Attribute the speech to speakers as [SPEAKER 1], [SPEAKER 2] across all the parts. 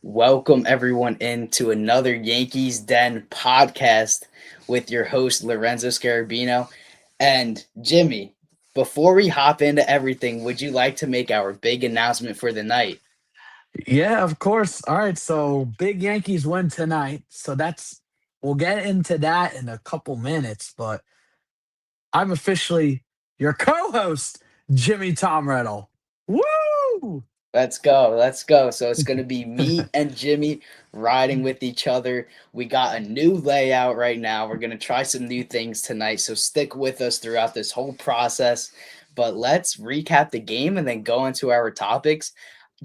[SPEAKER 1] Welcome everyone into another Yankees Den podcast with your host Lorenzo Scarabino and Jimmy. Before we hop into everything, would you like to make our big announcement for the night?
[SPEAKER 2] Yeah, of course. All right, so big Yankees win tonight. So we'll get into that in a couple minutes, but I'm officially your co-host, Jimmy Tom Riddle. Woo!
[SPEAKER 1] Let's go. Let's go. So it's going to be me and Jimmy riding with each other. We got a new layout right now. We're going to try some new things tonight. So stick with us throughout this whole process. But let's recap the game and then go into our topics.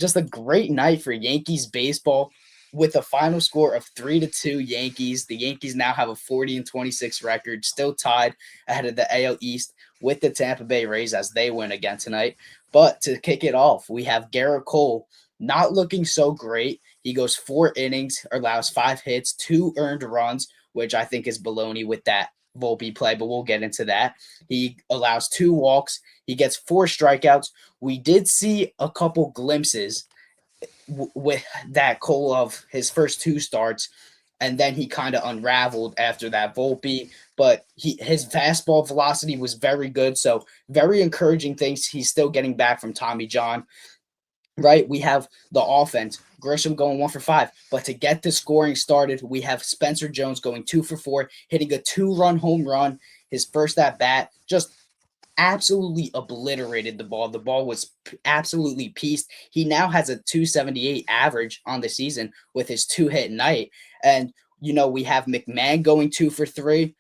[SPEAKER 1] Just a great night for Yankees baseball with a final score of 3-2 Yankees. The Yankees now have a 40-26 record, still tied ahead of the AL East with the Tampa Bay Rays as they win again tonight. But to kick it off, we have Garrett Cole not looking so great. He goes 4 innings, allows 5 hits, 2 earned runs, which I think is baloney with that Volpe play, but we'll get into that. He allows 2 walks. He gets 4 strikeouts. We did see a couple glimpses with that Cole of his first 2 starts, and then he kind of unraveled after that Volpe. But his fastball velocity was very good, so very encouraging things. He's still getting back from Tommy John. Right, we have the offense. Grisham going 1 for 5, but to get the scoring started, we have Spencer Jones going 2 for 4, hitting a 2-run home run. His first at bat, just absolutely obliterated the ball. The ball was absolutely pieced. He now has a 278 average on the season with his 2 hit night. And, we have McMahon going 2 for 3,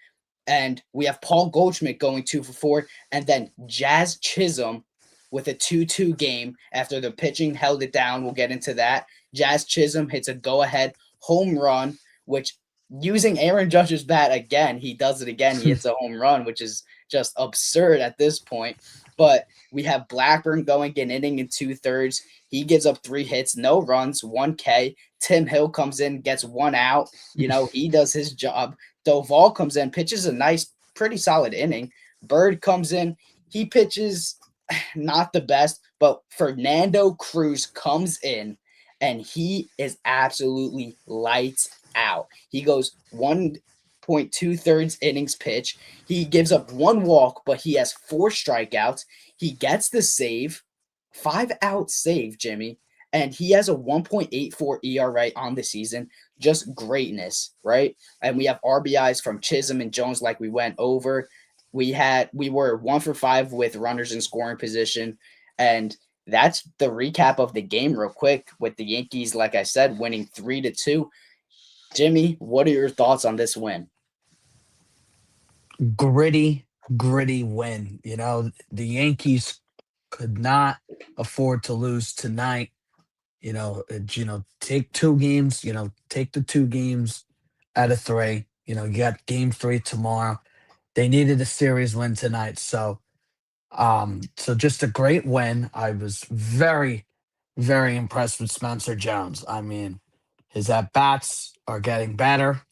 [SPEAKER 1] and we have Paul Goldschmidt going 2 for 4, and then Jazz Chisholm with a 2-2 game after the pitching held it down. We'll get into that. Jazz Chisholm hits a go-ahead home run, which using Aaron Judge's bat again, he does it again. He hits a home run, which is just absurd at this point. But we have Blackburn going an inning and 2/3. He gives up 3 hits, no runs, 1K. Tim Hill comes in, gets 1 out. He does his job. Doval comes in, pitches a nice, pretty solid inning. Bird comes in, he pitches not the best, but Fernando Cruz comes in and he is absolutely lights out. He goes 1.2 innings pitch. He gives up 1 walk, but he has 4 strikeouts. He gets the save, 5 out save, Jimmy, and he has a 1.84 ERA on the season. Just greatness, right? And we have RBIs from Chisholm and Jones, like we went over. We were 1 for 5 with runners in scoring position, and that's the recap of the game real quick with the Yankees, like I said, winning 3-2. Jimmy, what are your thoughts on this win?
[SPEAKER 2] Gritty, gritty win. The Yankees could not afford to lose tonight. Take 2 games, take the 2 games out of 3. You got game 3 tomorrow. They needed a series win tonight. So just a great win. I was very, very impressed with Spencer Jones. I mean, his at bats are getting better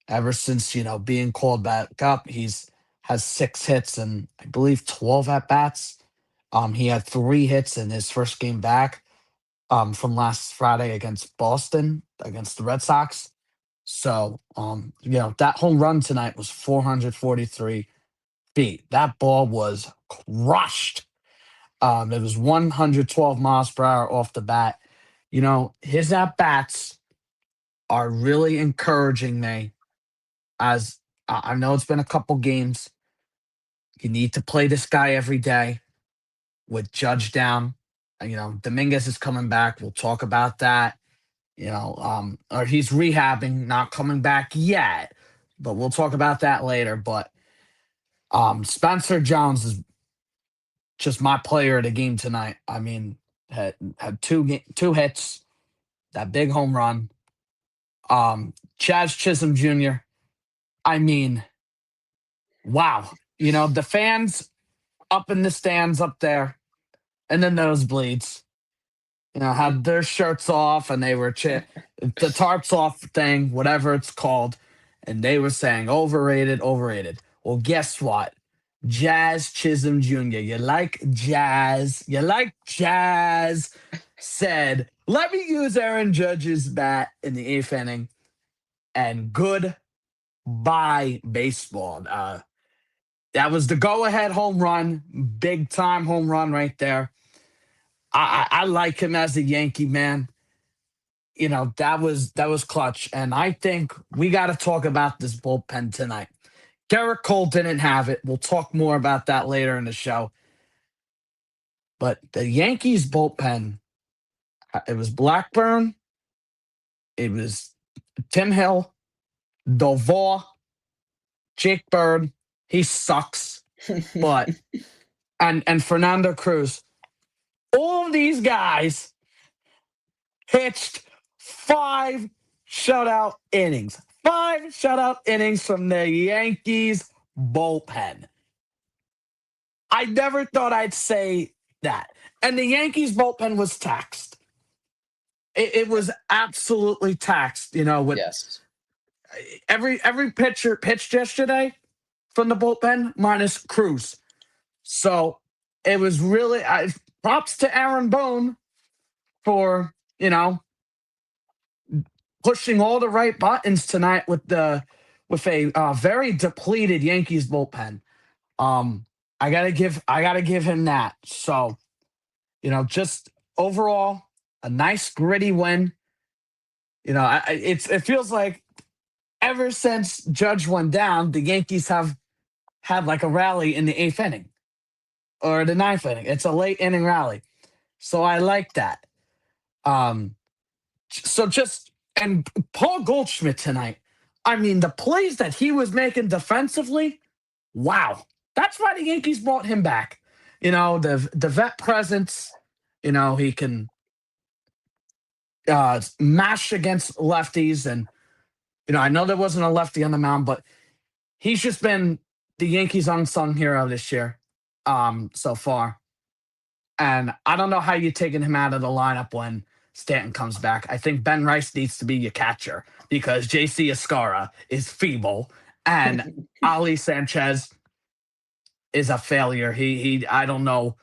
[SPEAKER 2] ever since, being called back up. He's has 6 hits and I believe 12 at bats. He had 3 hits in his first game back from last Friday against Boston, against the Red Sox. So, that home run tonight was 443 feet. That ball was crushed. It was 112 miles per hour off the bat. His at bats are really encouraging me. As I know it's been a couple games. You need to play this guy every day with Judge down. Dominguez is coming back. We'll talk about that. Or he's rehabbing, not coming back yet, but we'll talk about that later. But Spencer Jones is just my player of the game tonight. I mean, had 2 hits, that big home run. Chaz Chisholm Jr. I mean, wow. The fans up in the stands up there and the nosebleeds, had their shirts off and they were the tarps off thing, whatever it's called, and they were saying overrated, overrated. Well, guess what? Jazz Chisholm Jr. You like jazz. said, "Let me use Aaron Judge's bat in the eighth inning," and goodbye baseball. That was the go-ahead home run, big time home run right there. I like him as a Yankee, man. That was clutch, and I think we got to talk about this bullpen tonight. Garrett Cole didn't have it. We'll talk more about that later in the show. But the Yankees bullpen, it was Blackburn, it was Tim Hill, Doval, Jake Bird. He sucks, but and Fernando Cruz. All of these guys pitched 5 shutout innings. 5 shutout innings from the Yankees bullpen. I never thought I'd say that. And the Yankees bullpen was taxed. It was absolutely taxed, with
[SPEAKER 1] Yes.
[SPEAKER 2] every pitcher pitched yesterday from the bullpen minus Cruz. So it was really props to Aaron Boone for, pushing all the right buttons tonight with a very depleted Yankees bullpen. I gotta give him that. So, just overall a nice gritty win. It feels like ever since Judge went down, the Yankees have had like a rally in the eighth inning or the ninth inning. It's a late inning rally. So I like that. Um, so just and Paul Goldschmidt tonight. I mean, the plays that he was making defensively, wow. That's why the Yankees brought him back. The vet presence, he can mash against lefties. And, I know there wasn't a lefty on the mound, but he's just been the Yankees' unsung hero this year so far. And I don't know how you're taking him out of the lineup when Stanton comes back. I think Ben Rice needs to be your catcher because JC Escara is feeble and Ali Sanchez is a failure. I don't know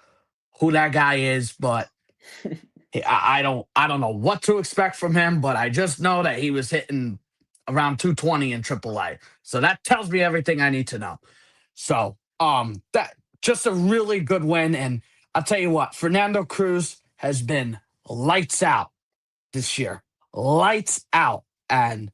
[SPEAKER 2] who that guy is, but I don't know what to expect from him, but I just know that he was hitting around 220 in AAA. So that tells me everything I need to know. So that just a really good win. And I'll tell you what, Fernando Cruz has been lights out this year. Lights out. And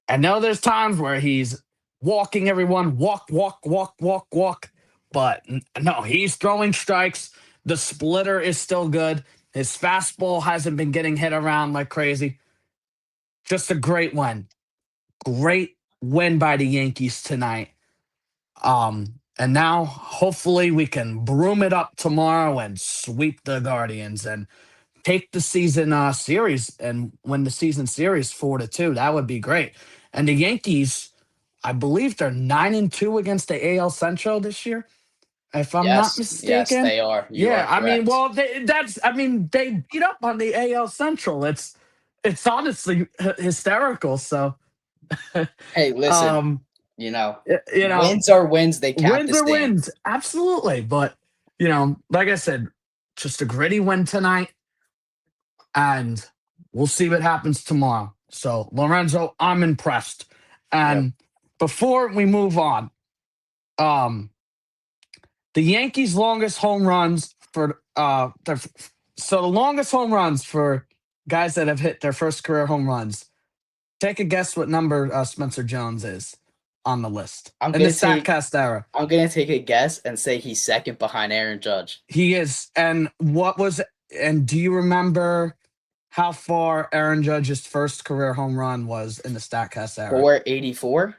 [SPEAKER 2] I know there's times where he's walking everyone, walk, walk, walk, walk, walk. But no, he's throwing strikes. The splitter is still good. His fastball hasn't been getting hit around like crazy. Just a great win. Great win by the Yankees tonight. And now hopefully we can broom it up tomorrow and sweep the Guardians and take the season series and win the season series 4-2. That would be great. And the Yankees, I believe they're 9-2 against the AL Central this year, if I'm not
[SPEAKER 1] Yes,
[SPEAKER 2] mistaken.
[SPEAKER 1] they are. You
[SPEAKER 2] Yeah,
[SPEAKER 1] are
[SPEAKER 2] I mean,
[SPEAKER 1] correct.
[SPEAKER 2] well, they beat up on the AL Central. It's honestly hysterical. So,
[SPEAKER 1] Hey, listen,
[SPEAKER 2] um,
[SPEAKER 1] you know,
[SPEAKER 2] y- you know,
[SPEAKER 1] wins are wins. They count
[SPEAKER 2] wins
[SPEAKER 1] the
[SPEAKER 2] are wins,
[SPEAKER 1] stands.
[SPEAKER 2] absolutely. But like I said, just a gritty win tonight, and we'll see what happens tomorrow. So, Lorenzo, I'm impressed.
[SPEAKER 1] Yep.
[SPEAKER 2] And before we move on, um, the Yankees' longest home runs for the longest home runs for guys that have hit their first career home runs. Take a guess what number Spencer Jones is on the list
[SPEAKER 1] I'm
[SPEAKER 2] in the
[SPEAKER 1] gonna take
[SPEAKER 2] Statcast era.
[SPEAKER 1] I'm gonna take a guess and say he's second behind Aaron Judge.
[SPEAKER 2] He is. And do you remember how far Aaron Judge's first career home run was in the Statcast era?
[SPEAKER 1] 484.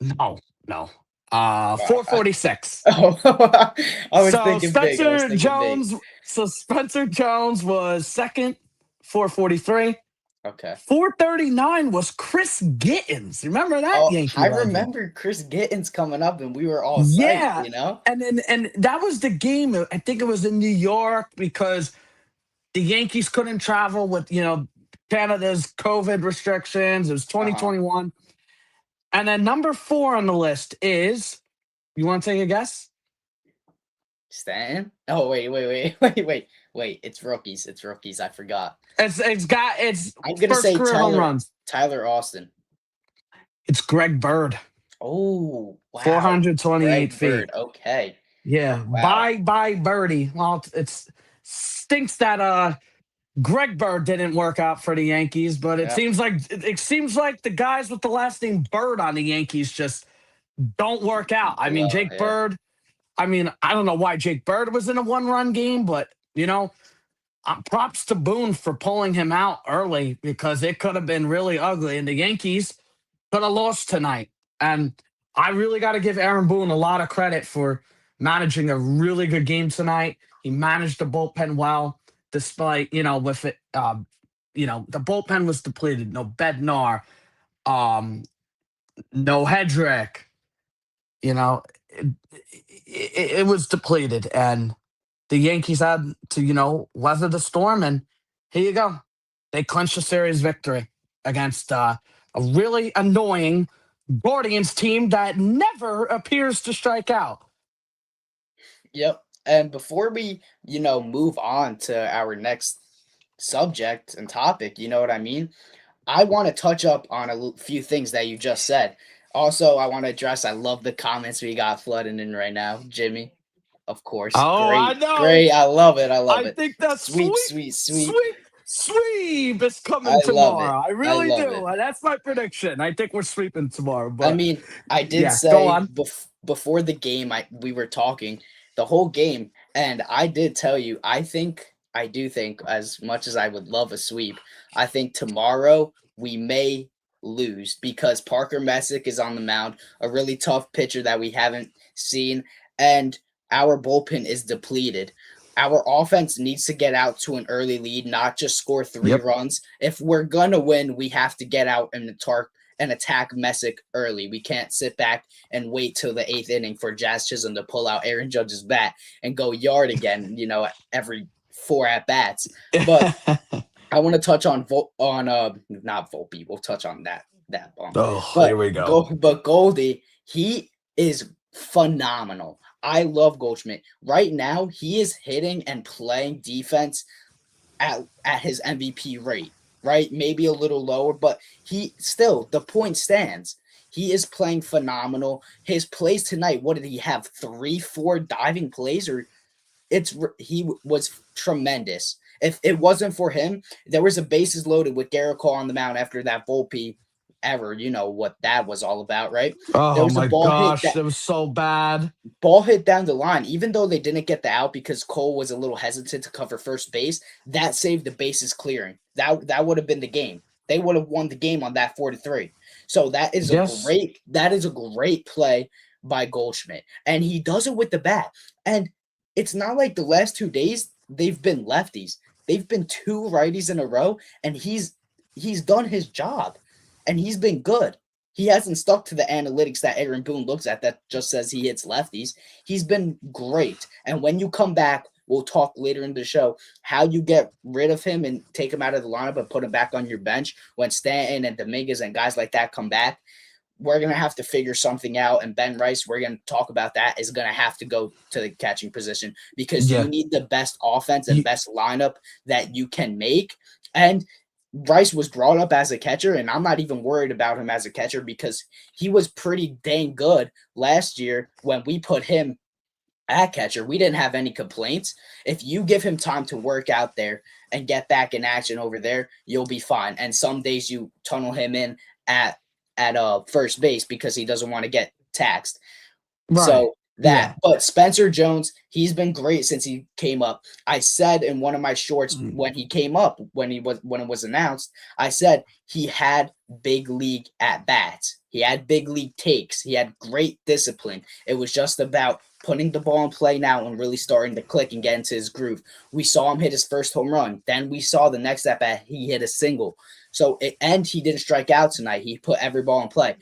[SPEAKER 2] No, no.
[SPEAKER 1] Wow.
[SPEAKER 2] 446.
[SPEAKER 1] Oh, I was
[SPEAKER 2] So
[SPEAKER 1] thinking big. I was
[SPEAKER 2] Spencer
[SPEAKER 1] thinking big.
[SPEAKER 2] Jones, so Spencer Jones was second, 443.
[SPEAKER 1] Okay.
[SPEAKER 2] 439 was Chris Gittens. Remember that
[SPEAKER 1] Oh,
[SPEAKER 2] Yankee
[SPEAKER 1] I
[SPEAKER 2] legend?
[SPEAKER 1] remember Chris Gittens coming up, and we were all psyched.
[SPEAKER 2] Yeah.
[SPEAKER 1] You know.
[SPEAKER 2] And that was the game. I think it was in New York because the Yankees couldn't travel with, Canada's COVID restrictions. It was
[SPEAKER 1] Uh huh.
[SPEAKER 2] 2021. And then number 4 on the list is, you want to take a guess?
[SPEAKER 1] Stanton. Oh wait. Wait, it's rookies. It's rookies. I forgot.
[SPEAKER 2] It's
[SPEAKER 1] I'm gonna
[SPEAKER 2] first
[SPEAKER 1] say
[SPEAKER 2] career home runs.
[SPEAKER 1] Tyler Austin.
[SPEAKER 2] It's Greg Bird,
[SPEAKER 1] Oh wow,
[SPEAKER 2] 428
[SPEAKER 1] Greg Bird.
[SPEAKER 2] feet.
[SPEAKER 1] Okay,
[SPEAKER 2] Yeah,
[SPEAKER 1] wow.
[SPEAKER 2] bye birdie. Well, it's stinks that Greg Bird didn't work out for the Yankees, but
[SPEAKER 1] Yeah,
[SPEAKER 2] it seems like the guys with the last name Bird on the Yankees just don't work out. I mean,
[SPEAKER 1] blow.
[SPEAKER 2] Jake
[SPEAKER 1] Yeah.
[SPEAKER 2] Bird. I mean, I don't know why Jake Bird was in a one-run game, but props to Boone for pulling him out early because it could have been really ugly, and the Yankees could have lost tonight. And I really got to give Aaron Boone a lot of credit for managing a really good game tonight. He managed the bullpen well, despite with it. The bullpen was depleted. No Bednar, um, no Hedrick. You know, it was depleted, and the Yankees had to weather the storm. And here you go, they clinched a series victory against a really annoying Guardians team that never appears to strike out.
[SPEAKER 1] Yep. And before we, move on to our next subject and topic, you know what I mean? I want to touch up on few things that you just said. Also, I want to address, I love the comments we got flooding in right now. Jimmy, of course.
[SPEAKER 2] Oh, I
[SPEAKER 1] Great.
[SPEAKER 2] know.
[SPEAKER 1] Great. I love it. I love
[SPEAKER 2] I
[SPEAKER 1] it.
[SPEAKER 2] think that
[SPEAKER 1] Sweep, sweep, sweep.
[SPEAKER 2] sweep is
[SPEAKER 1] I
[SPEAKER 2] coming
[SPEAKER 1] love it.
[SPEAKER 2] tomorrow. I
[SPEAKER 1] I
[SPEAKER 2] really
[SPEAKER 1] love
[SPEAKER 2] do.
[SPEAKER 1] it.
[SPEAKER 2] And that's my prediction. I think we're sweeping tomorrow.
[SPEAKER 1] I
[SPEAKER 2] But
[SPEAKER 1] mean, I did
[SPEAKER 2] yeah, go
[SPEAKER 1] say
[SPEAKER 2] on.
[SPEAKER 1] before the game, we were talking the whole game, and I did tell you, I do think, as much as I would love a sweep, I think tomorrow we may lose because Parker Messick is on the mound, a really tough pitcher that we haven't seen, and our bullpen is depleted. Our offense needs to get out to an early lead, not just score three
[SPEAKER 2] Yep.
[SPEAKER 1] runs. If we're gonna win, we have to get out and attack Messick early. We can't sit back and wait till the eighth inning for Jazz Chisholm to pull out Aaron Judge's bat and go yard again, every four at bats. But I want to touch on not Volpe. We'll touch on that bump.
[SPEAKER 2] Oh,
[SPEAKER 1] But
[SPEAKER 2] here we go.
[SPEAKER 1] Goldie, he is phenomenal. I love Goldschmidt. Right now, he is hitting and playing defense at his MVP rate, right? Maybe a little lower, but the point stands. He is playing phenomenal. His plays tonight, what did he have? 3, 4 diving plays, or he was tremendous. If it wasn't for him, there was a bases loaded with Garrett Cole on the mound after that Volpe ever. You know what that was all about, right? There
[SPEAKER 2] Oh
[SPEAKER 1] was a
[SPEAKER 2] my
[SPEAKER 1] ball hit
[SPEAKER 2] gosh, that was so bad.
[SPEAKER 1] down the line, even though they didn't get the out because Cole was a little hesitant to cover first base, that saved the bases clearing. That would have been the game. They would have won the game on that 4-3. So
[SPEAKER 2] Yes.
[SPEAKER 1] that is a great play by Goldschmidt. And he does it with the bat. And it's not like the last 2 days they've been lefties. They've been 2 righties in a row, and he's done his job and he's been good. He hasn't stuck to the analytics that Aaron Boone looks at that just says he hits lefties. He's been great. And when you come back, we'll talk later in the show how you get rid of him and take him out of the lineup and put him back on your bench when Stanton and Dominguez and guys like that come back. We're going to have to figure something out. And Ben Rice, we're going to talk about that, is going to have to go to the catching position because you
[SPEAKER 2] Yeah.
[SPEAKER 1] need the best offense and
[SPEAKER 2] You,
[SPEAKER 1] best lineup that you can make. And Rice was brought up as a catcher, and I'm not even worried about him as a catcher because he was pretty dang good last year when we put him at catcher. We didn't have any complaints. If you give him time to work out there and get back in action over there, you'll be fine. And some days you tunnel him in at first base because he doesn't want to get taxed.
[SPEAKER 2] right.
[SPEAKER 1] So
[SPEAKER 2] Yeah.
[SPEAKER 1] but Spencer Jones, he's been great since he came up. I said in one of my shorts
[SPEAKER 2] Mm.
[SPEAKER 1] when he came up, when it was announced, I said he had big league at bats. He had big league takes. He had great discipline. It was just about putting the ball in play now and really starting to click and get into his groove. We saw him hit his first home run. Then we saw the next at bat, he hit a single. And he didn't strike out tonight. He put every ball in play.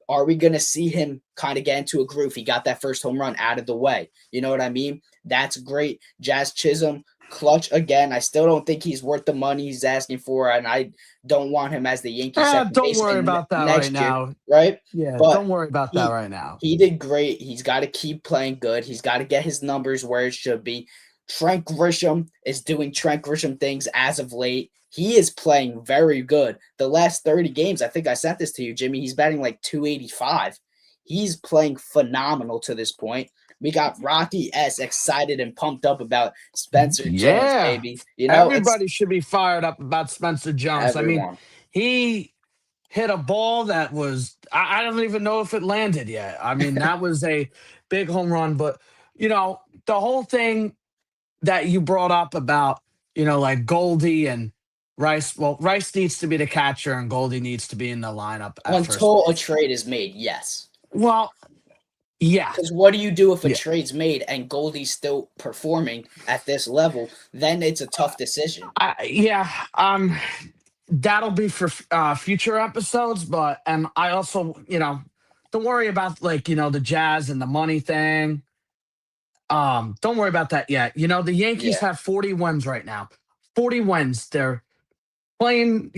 [SPEAKER 1] Are we going to see him kind of get into a groove? He got that first home run out of the way. You know what I mean? That's great. Jazz Chisholm, clutch again. I still don't think he's worth the money he's asking for, and I don't want him as the Yankees second
[SPEAKER 2] Don't worry
[SPEAKER 1] baseman
[SPEAKER 2] about that right
[SPEAKER 1] next year,
[SPEAKER 2] now.
[SPEAKER 1] right?
[SPEAKER 2] Yeah,
[SPEAKER 1] But
[SPEAKER 2] don't worry about that
[SPEAKER 1] he
[SPEAKER 2] right now.
[SPEAKER 1] he did great. He's got to keep playing good. He's got to get his numbers where it should be. Trent Grisham is doing Trent Grisham things as of late. He is playing very good. The last 30 games, I think I sent this to you, Jimmy. He's batting like 285. He's playing phenomenal to this point. We got Rocky S excited and pumped up about Spencer Jones,
[SPEAKER 2] Yeah.
[SPEAKER 1] baby. You know, it's
[SPEAKER 2] Everybody should be fired up about Spencer Jones. I mean,
[SPEAKER 1] everyone.
[SPEAKER 2] he hit a ball that was, I don't even know if it landed yet. I mean, that was a big home run. But, the whole thing that you brought up about, like Goldie and Rice. Well, Rice needs to be the catcher and Goldie needs to be in the lineup at first
[SPEAKER 1] Until a
[SPEAKER 2] base.
[SPEAKER 1] trade is made, yes.
[SPEAKER 2] Well, yeah.
[SPEAKER 1] Because what do you do if a
[SPEAKER 2] Yeah.
[SPEAKER 1] trade's made and Goldie's still performing at this level? Then it's a tough decision.
[SPEAKER 2] Yeah. That'll be for future episodes, but and I also, don't worry about like, the Jazz and the money thing. Don't worry about that yet. The Yankees
[SPEAKER 1] Yeah.
[SPEAKER 2] have 40 wins right now. 40 wins. They're playing,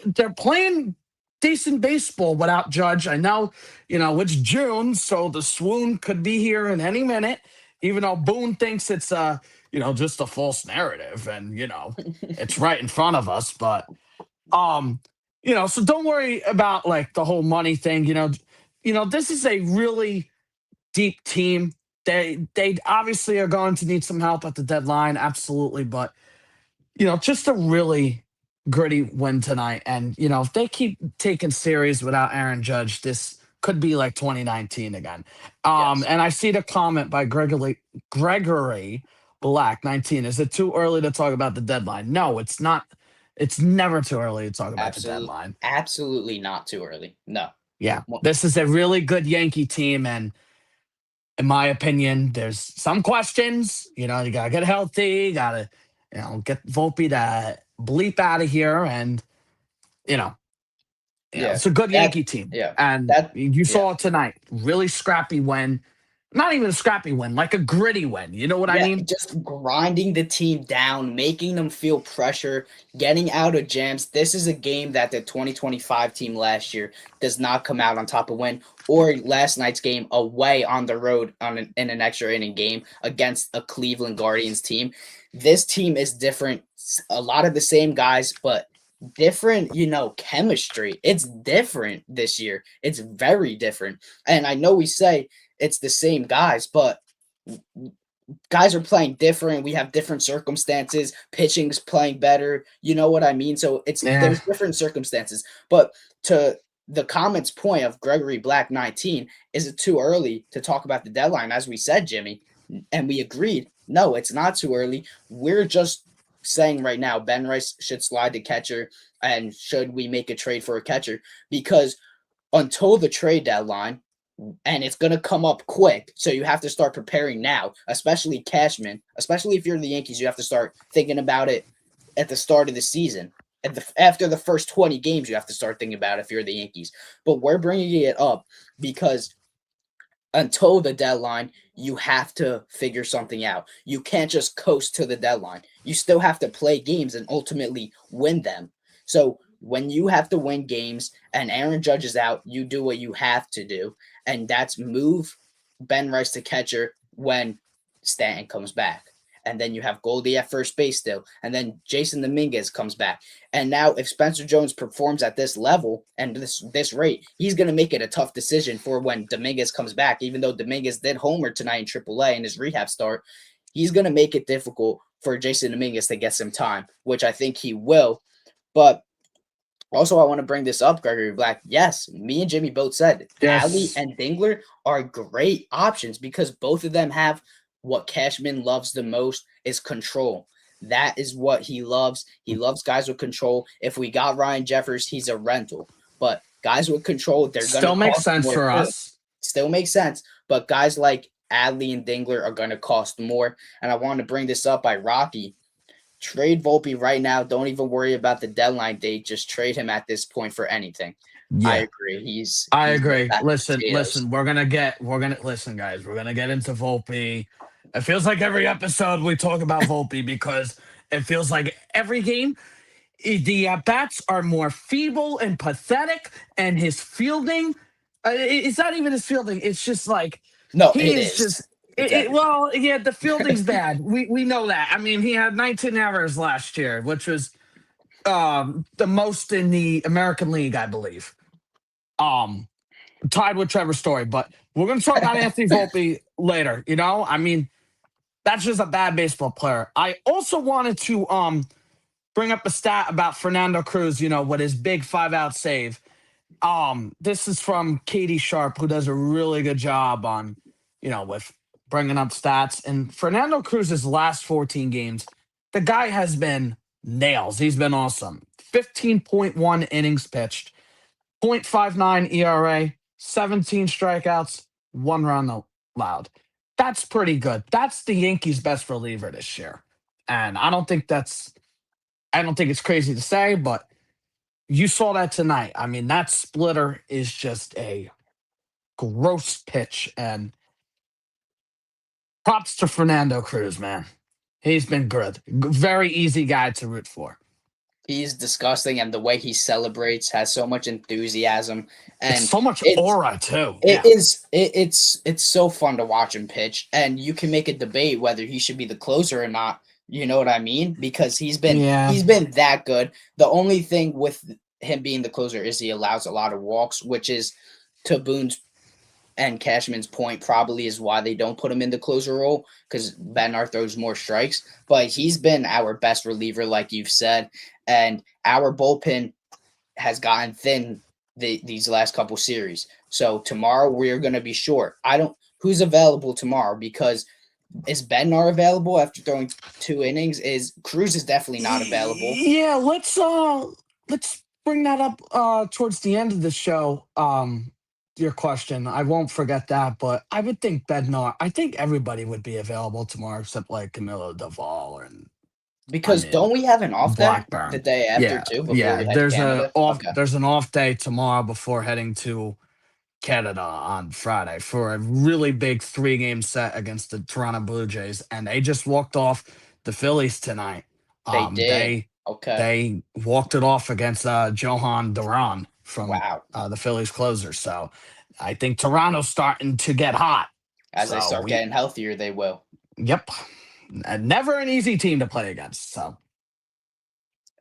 [SPEAKER 2] they're playing decent baseball without Judge. I know, it's June, so the swoon could be here in any minute, even though Boone thinks it's just a false narrative and, it's right in front of us. But um, so don't worry about like the whole money thing. This is a really deep team. They obviously are going to need some help at the deadline, absolutely, but just a really gritty win tonight. And, if they keep taking series without Aaron Judge, this could be like 2019 again.
[SPEAKER 1] Yes.
[SPEAKER 2] And I see the comment by Gregory Black 19. Is it too early to talk about the deadline? No, it's not. It's never too early to talk about the
[SPEAKER 1] Absolutely.
[SPEAKER 2] deadline.
[SPEAKER 1] Absolutely not too early. No.
[SPEAKER 2] Yeah.
[SPEAKER 1] Well,
[SPEAKER 2] This is a really good Yankee team. And in my opinion, there's some questions. You gotta get healthy, gotta, get Volpe to bleep out of here, and you know,
[SPEAKER 1] yeah.
[SPEAKER 2] it's a good
[SPEAKER 1] That
[SPEAKER 2] Yankee team.
[SPEAKER 1] yeah.
[SPEAKER 2] And
[SPEAKER 1] That
[SPEAKER 2] you
[SPEAKER 1] yeah.
[SPEAKER 2] saw it tonight. Really scrappy win. Not even a scrappy win, like a gritty win. You know what I
[SPEAKER 1] Yeah,
[SPEAKER 2] mean?
[SPEAKER 1] just grinding the team down, making them feel pressure, getting out of jams. This is a game that the 2025 team last year does not come out on top of win, or last night's game away on the road in an extra inning game against a Cleveland Guardians team. This team is different. A lot of the same guys, but different, chemistry. It's different this year. It's very different. And I know we say it's the same guys, but guys are playing different. We have different circumstances. Pitching's playing better. You know what I mean? So
[SPEAKER 2] Yeah.
[SPEAKER 1] there's different circumstances. But to the comments point of Gregory Black 19, is it too early to talk about the deadline? As we said, Jimmy, and we agreed, no, it's not too early. We're just saying right now, Ben Rice should slide to catcher, and should we make a trade for a catcher? Because until the trade deadline, and it's going to come up quick. So you have to start preparing now, especially Cashman, especially if you're the Yankees. You have to start thinking about it at the start of the season. After the first 20 games, you have to start thinking about it if you're the Yankees. But we're bringing it up because until the deadline, you have to figure something out. You can't just coast to the deadline. You still have to play games and ultimately win them. So when you have to win games and Aaron Judge is out, you do what you have to do, and that's move Ben Rice to catcher when Stanton comes back. And then you have Goldie at first base still. And then Jason Dominguez comes back. And now if Spencer Jones performs at this level and this rate, he's going to make it a tough decision for when Dominguez comes back. Even though Dominguez did homer tonight in AAA in his rehab start, he's going to make it difficult for Jason Dominguez to get some time, which I think he will. But also, I want to bring this up, Gregory Black. Yes, me and Jimmy both said Alley
[SPEAKER 2] Yes.
[SPEAKER 1] and Dingler are great options because both of them have what Cashman loves the most is control. That is what he loves. He loves guys with control. If we got Ryan Jeffers, he's a rental. But guys with control, they're going to
[SPEAKER 2] Still makes
[SPEAKER 1] cost
[SPEAKER 2] sense
[SPEAKER 1] more
[SPEAKER 2] for
[SPEAKER 1] too.
[SPEAKER 2] us.
[SPEAKER 1] Still makes sense. But guys like Adley and Dingler are going to cost more. And I want to bring this up by Rocky. Trade Volpe right now. Don't even worry about the deadline date. Just trade him at this point for anything. I
[SPEAKER 2] Yeah.
[SPEAKER 1] agree.
[SPEAKER 2] I
[SPEAKER 1] He's a
[SPEAKER 2] agree.
[SPEAKER 1] bag of
[SPEAKER 2] Listen,
[SPEAKER 1] potatoes.
[SPEAKER 2] listen. We're gonna listen, guys. We're gonna get into Volpe. It feels like every episode we talk about Volpe because it feels like every game the at bats are more feeble and pathetic, and his fielding. It's not even his fielding. It's just like
[SPEAKER 1] No,
[SPEAKER 2] he
[SPEAKER 1] it
[SPEAKER 2] is just
[SPEAKER 1] is. It's everything.
[SPEAKER 2] Well, yeah, the fielding's bad. We know that. I mean, he had 19 errors last year, which was the most in the American League, I believe. Um, Tied with Trevor Story. But we're going to talk about Anthony Volpe later. I mean, that's just a bad baseball player. I also wanted to bring up a stat about Fernando Cruz. With his big 5-out save. This is from Katie Sharp, who does a really good job on, with bringing up stats. And Fernando Cruz's last 14 games, the guy has been nails. He's been awesome. 15.1 innings pitched, 0.59 ERA, 17 strikeouts, 1 run allowed. That's pretty good. That's the Yankees' best reliever this year. And I don't think it's crazy to say, but you saw that tonight. I mean, that splitter is just a gross pitch. And props to Fernando Cruz, man. He's been good. Very easy guy to root for.
[SPEAKER 1] He's disgusting, and the way he celebrates has so much enthusiasm,
[SPEAKER 2] It's
[SPEAKER 1] and
[SPEAKER 2] so much
[SPEAKER 1] it's
[SPEAKER 2] aura, too.
[SPEAKER 1] it
[SPEAKER 2] Yeah.
[SPEAKER 1] is it's so fun to watch him pitch, and you can make a debate whether he should be the closer or not. You know what I mean? Because
[SPEAKER 2] Yeah.
[SPEAKER 1] he's been that good. The only thing with him being the closer is he allows a lot of walks, which is to Boone's and Cashman's point probably is why they don't put him in the closer role because Bednar throws more strikes. But he's been our best reliever, like you've said, and our bullpen has gotten thin these last couple series. So tomorrow we're going to be short. I don't who's available tomorrow because is Bednar available after throwing 2 innings? Is Cruz is definitely not available.
[SPEAKER 2] Yeah, let's bring that up towards the end of the show. Your question. I won't forget that, but I would think Bednar. I think everybody would be available tomorrow except like Camilo Duvall and I
[SPEAKER 1] Because
[SPEAKER 2] mean
[SPEAKER 1] don't we have an off day the
[SPEAKER 2] Blackburn.
[SPEAKER 1] day after
[SPEAKER 2] Yeah,
[SPEAKER 1] too before
[SPEAKER 2] yeah.
[SPEAKER 1] we head to Canada? Okay.
[SPEAKER 2] There's an off day tomorrow before heading to Canada on Friday for a really big 3-game set against the Toronto Blue Jays, and they just walked off the Phillies tonight.
[SPEAKER 1] They did.
[SPEAKER 2] They
[SPEAKER 1] Okay.
[SPEAKER 2] they walked it off against Johan Duran from
[SPEAKER 1] Wow.
[SPEAKER 2] the Phillies closer. So I think Toronto's starting to get hot.
[SPEAKER 1] As they
[SPEAKER 2] So
[SPEAKER 1] start getting healthier, they will.
[SPEAKER 2] yep, and never an easy team to play against. So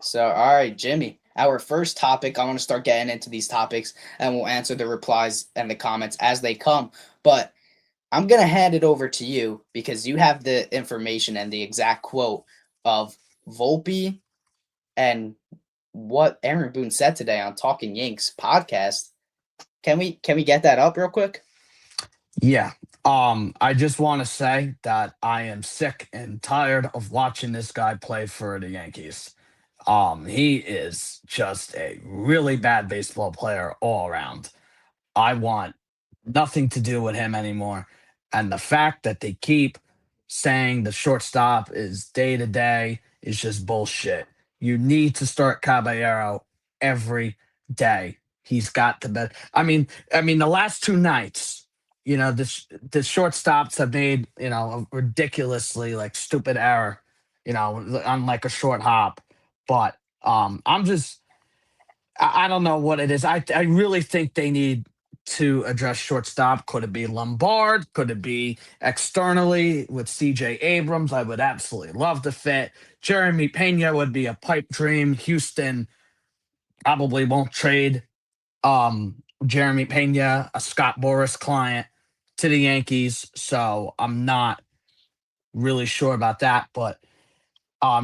[SPEAKER 1] So, all right, Jimmy, our first topic, I want to start getting into these topics and we'll answer the replies and the comments as they come. But I'm going to hand it over to you because you have the information and the exact quote of Volpe and what Aaron Boone said today on Talking Yanks podcast. Can we get that up real quick?
[SPEAKER 2] yeah. I just want to say that I am sick and tired of watching this guy play for the Yankees. He is just a really bad baseball player all around. I want nothing to do with him anymore. And the fact that they keep saying the shortstop is day to day is just bullshit. You need to start Caballero every day. He's got the best. I mean, the last 2 nights, the shortstops have made a ridiculously like stupid error, on like a short hop. But I don't know what it is. I really think they need to address shortstop. Could it be Lombard? Could it be externally with CJ Abrams? I would absolutely love to fit. Jeremy Pena would be a pipe dream. Houston probably won't trade Jeremy Pena, a Scott Boras client, to the Yankees. So I'm not really sure about that. But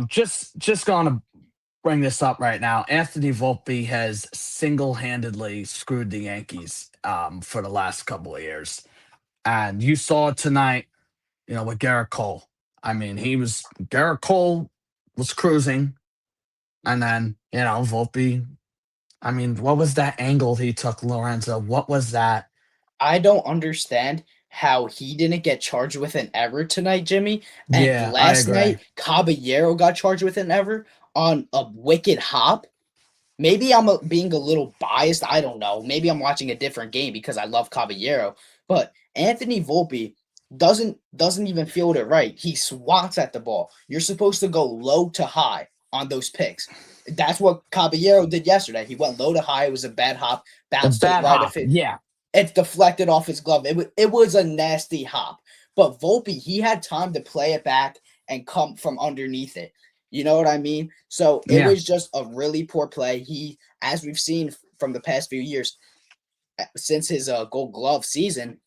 [SPEAKER 2] just gonna bring this up right now. Anthony Volpe has single-handedly screwed the Yankees for the last couple of years, and you saw it tonight. With Garrett Cole. I mean, Garrett Cole was cruising, and then Volpe. I mean, what was that angle he took, Lorenzo? What was that?
[SPEAKER 1] I don't understand how he didn't get charged with an error tonight, Jimmy. And
[SPEAKER 2] Yeah, I
[SPEAKER 1] last
[SPEAKER 2] agree.
[SPEAKER 1] night, Caballero got charged with an error on a wicked hop. Maybe I'm being a little biased. I don't know. Maybe I'm watching a different game because I love Caballero. But Anthony Volpe doesn't even field it right. He swats at the ball. You're supposed to go low to high on those picks. That's what Caballero did yesterday. He went low to high. It was a bad hop.
[SPEAKER 2] A
[SPEAKER 1] Bounced it
[SPEAKER 2] bad
[SPEAKER 1] right
[SPEAKER 2] hop.
[SPEAKER 1] off it.
[SPEAKER 2] Yeah.
[SPEAKER 1] It deflected off his glove. It was a nasty hop. But Volpe, he had time to play it back and come from underneath it. You know what I mean? So it
[SPEAKER 2] Yeah.
[SPEAKER 1] was just a really poor play. He, as we've seen from the past few years, since his Gold Glove season,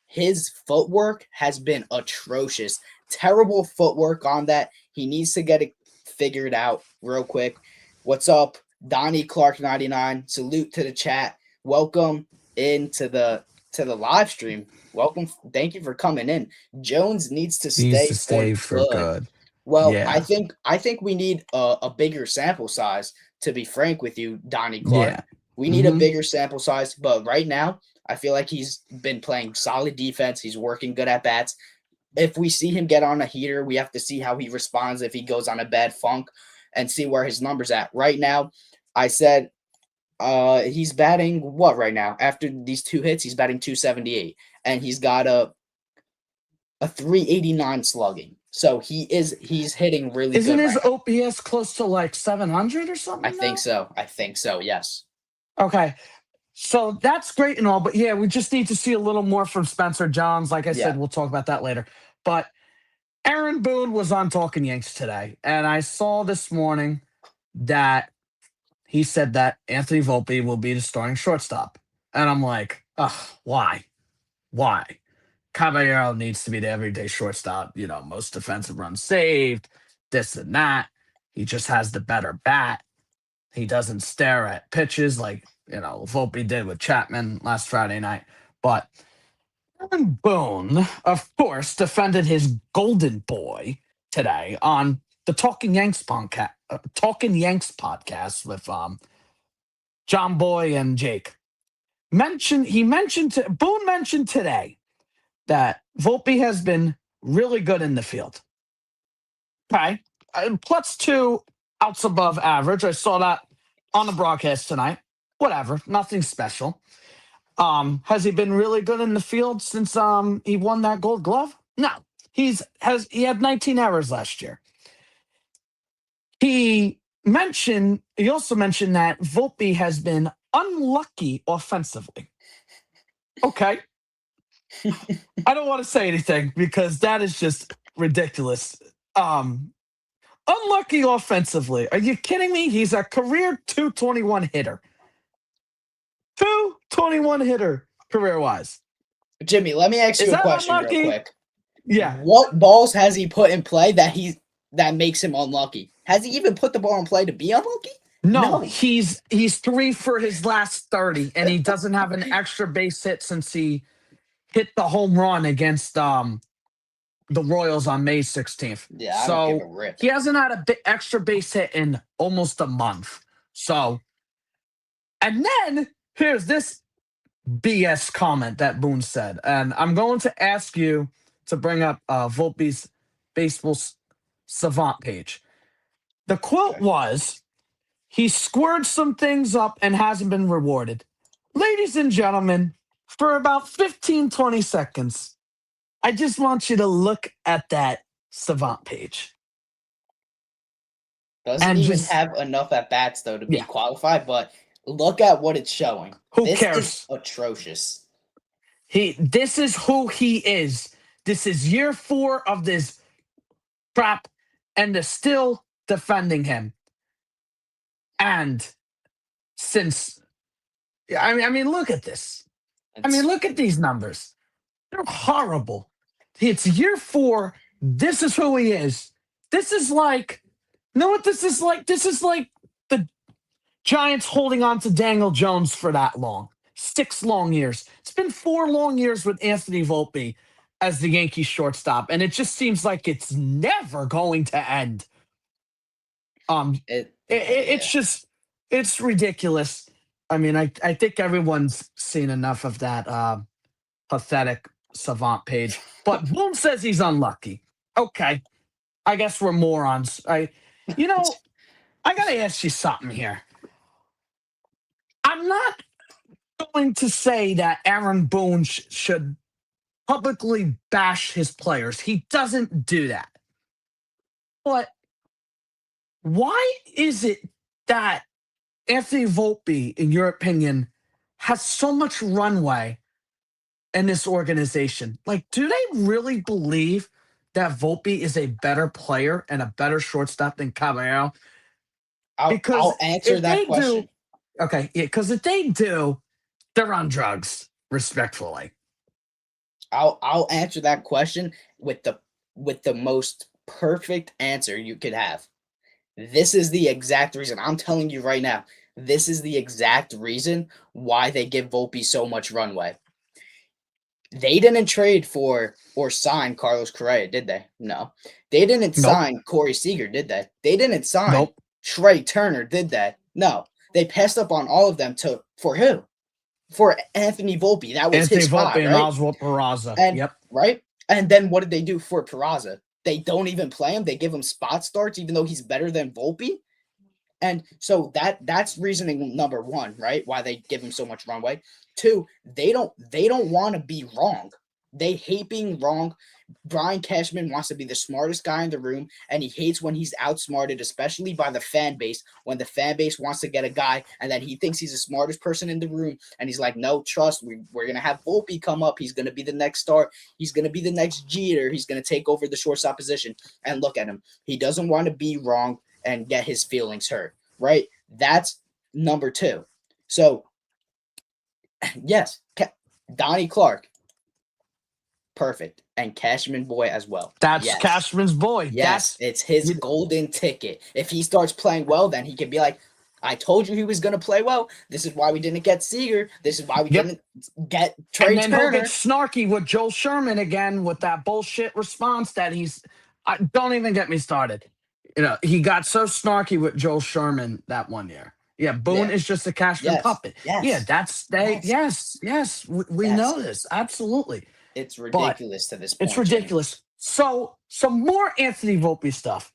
[SPEAKER 1] his footwork has been atrocious. Terrible footwork on that. He needs to get it figured out real quick. What's up, Donnie Clark 99? Salute to the chat. Welcome into the live stream. Welcome. Thank you for coming in. Jones needs to
[SPEAKER 2] Needs
[SPEAKER 1] stay
[SPEAKER 2] to
[SPEAKER 1] for
[SPEAKER 2] stay for
[SPEAKER 1] good.
[SPEAKER 2] good.
[SPEAKER 1] Well, I
[SPEAKER 2] Yeah.
[SPEAKER 1] think we need a bigger sample size. To be frank with you, Donnie Clark,
[SPEAKER 2] Yeah.
[SPEAKER 1] we need a
[SPEAKER 2] Hmm.
[SPEAKER 1] bigger sample size. But right now, I feel like he's been playing solid defense. He's working good at bats. If we see him get on a heater, we have to see how he responds if he goes on a bad funk and see where his numbers at. Right now, I said he's batting what right now? After these two hits, he's batting 278 and he's got a 389 slugging. So he's hitting really
[SPEAKER 2] Isn't
[SPEAKER 1] good
[SPEAKER 2] his
[SPEAKER 1] right now.
[SPEAKER 2] OPS close to like 700 or
[SPEAKER 1] I
[SPEAKER 2] something
[SPEAKER 1] think
[SPEAKER 2] now?
[SPEAKER 1] so. I think so. Yes.
[SPEAKER 2] Okay. So that's great and all, but yeah, we just need to see a little more from Spencer Johns. Like I
[SPEAKER 1] Yeah.
[SPEAKER 2] said, we'll talk about that later. But Aaron Boone was on Talking Yanks today, and I saw this morning that he said that Anthony Volpe will be the starting shortstop. And I'm like, ugh, why? Why? Caballero needs to be the everyday shortstop, most defensive runs saved, this and that. He just has the better bat. He doesn't stare at pitches like, Volpe did with Chapman last Friday night. But Aaron Boone, of course, defended his golden boy today on the Talking Yanks podcast with John Boy and Jake. Boone mentioned today that Volpe has been really good in the field. Okay. Plus two outs above average. I saw that on the broadcast tonight. Whatever. Nothing special. Has he been really good in the field since he won that gold glove? No. He had 19 errors last year. He also mentioned that Volpe has been unlucky offensively. Okay. I don't want to say anything because that is just ridiculous. Unlucky offensively. Are you kidding me? He's a career 221 hitter. 221 hitter career wise.
[SPEAKER 1] Jimmy, let me ask
[SPEAKER 2] Is
[SPEAKER 1] you a
[SPEAKER 2] that
[SPEAKER 1] question real
[SPEAKER 2] unlucky?
[SPEAKER 1] quick.
[SPEAKER 2] Yeah.
[SPEAKER 1] What balls has he put in play that makes him unlucky? Has he even put the ball in play to be unlucky?
[SPEAKER 2] No,
[SPEAKER 1] No.
[SPEAKER 2] he's three for his last 30, and he doesn't have an extra base hit since he hit the home run against the Royals on May 16th.
[SPEAKER 1] Yeah, I don't give a
[SPEAKER 2] So
[SPEAKER 1] rip.
[SPEAKER 2] he hasn't had a extra base hit in almost a month. So, and then here's this BS comment that Boone said. And I'm going to ask you to bring up Volpe's baseball savant page. The quote
[SPEAKER 1] Okay.
[SPEAKER 2] was, he squared some things up and hasn't been rewarded. Ladies and gentlemen, for about 15, 20 seconds, I just want you to look at that savant page.
[SPEAKER 1] Doesn't
[SPEAKER 2] And
[SPEAKER 1] even
[SPEAKER 2] just,
[SPEAKER 1] have enough at bats though to be
[SPEAKER 2] yeah,
[SPEAKER 1] qualified, but look at what it's showing.
[SPEAKER 2] who
[SPEAKER 1] This is
[SPEAKER 2] cares?
[SPEAKER 1] atrocious.
[SPEAKER 2] This is who he is. This is year 4 of this crap, and they're still defending him. And since, I mean, look at this.
[SPEAKER 1] It's
[SPEAKER 2] Look at these numbers. They're horrible. It's year 4. This is who he is. This is like, you know what this is like? This is like the Giants holding on to Daniel Jones for that long. 6 long years. It's been 4 long years with Anthony Volpe as the Yankees shortstop, and it just seems like it's never going to end.
[SPEAKER 1] yeah.
[SPEAKER 2] It's ridiculous. I think everyone's seen enough of that pathetic savant page. But Boone says he's unlucky. Okay, I guess we're morons. You know, I gotta ask you something here. I'm not going to say that Aaron Boone should publicly bash his players. He doesn't do that. But why is it that Anthony Volpe, in your opinion, has so much runway in this organization. Like, do they really believe that Volpe is a better player and a better shortstop than Caballero? Because
[SPEAKER 1] I'll answer
[SPEAKER 2] if
[SPEAKER 1] that
[SPEAKER 2] they do,
[SPEAKER 1] question.
[SPEAKER 2] okay, yeah, because if they do, they're on drugs, respectfully.
[SPEAKER 1] I'll answer that question with the most perfect answer you could have. This is the exact reason. I'm telling you right now. This is the exact reason why they give Volpe so much runway. They didn't trade for or sign Carlos Correa, did they? No. They didn't
[SPEAKER 2] Nope.
[SPEAKER 1] sign Corey Seager, did they? They didn't sign
[SPEAKER 2] Nope.
[SPEAKER 1] Trey Turner, did they? No. They passed up on all of them to for who? For Anthony Volpe. That was
[SPEAKER 2] Anthony
[SPEAKER 1] his
[SPEAKER 2] Volpe
[SPEAKER 1] spot,
[SPEAKER 2] and
[SPEAKER 1] right?
[SPEAKER 2] Oswald Peraza.
[SPEAKER 1] And
[SPEAKER 2] Yep.
[SPEAKER 1] right? And then what did they do for Peraza? They don't even play him. They give him spot starts, even though he's better than Volpe. And so that's reasoning number one, right? Why they give him so much runway. Two, they don't want to be wrong. They hate being wrong. Brian Cashman wants to be the smartest guy in the room, and he hates when he's outsmarted, especially by the fan base. When the fan base wants to get a guy, and then he thinks he's the smartest person in the room, and he's like, "No, trust, we're gonna have Volpe come up. He's gonna be the next star. He's gonna be the next Jeter. He's gonna take over the shortstop position." And look at him. He doesn't want to be wrong and get his feelings hurt, right? That's number two. So, yes, Donnie Clark, perfect. And Cashman Boy as well.
[SPEAKER 2] That's
[SPEAKER 1] Yes.
[SPEAKER 2] Cashman's boy.
[SPEAKER 1] Yes, it's his golden ticket. If he starts playing well, then he can be like, I told you he was going to play well. This is why we didn't get Seager. This is why we
[SPEAKER 2] Yep.
[SPEAKER 1] didn't get
[SPEAKER 2] And
[SPEAKER 1] Trey
[SPEAKER 2] then he'll get
[SPEAKER 1] Turner.
[SPEAKER 2] snarky with Joel Sherman again with that bullshit response that don't even get me started. He got so snarky with Joel Sherman that one year. Yeah, Boone
[SPEAKER 1] Yeah.
[SPEAKER 2] is just a Cashman
[SPEAKER 1] Yes.
[SPEAKER 2] puppet.
[SPEAKER 1] Yes.
[SPEAKER 2] Yeah,
[SPEAKER 1] Yes.
[SPEAKER 2] yes, we
[SPEAKER 1] Yes.
[SPEAKER 2] know this. Absolutely.
[SPEAKER 1] It's
[SPEAKER 2] But
[SPEAKER 1] ridiculous to this
[SPEAKER 2] it's
[SPEAKER 1] point, Jimmy.
[SPEAKER 2] ridiculous. So some more Anthony Volpe stuff.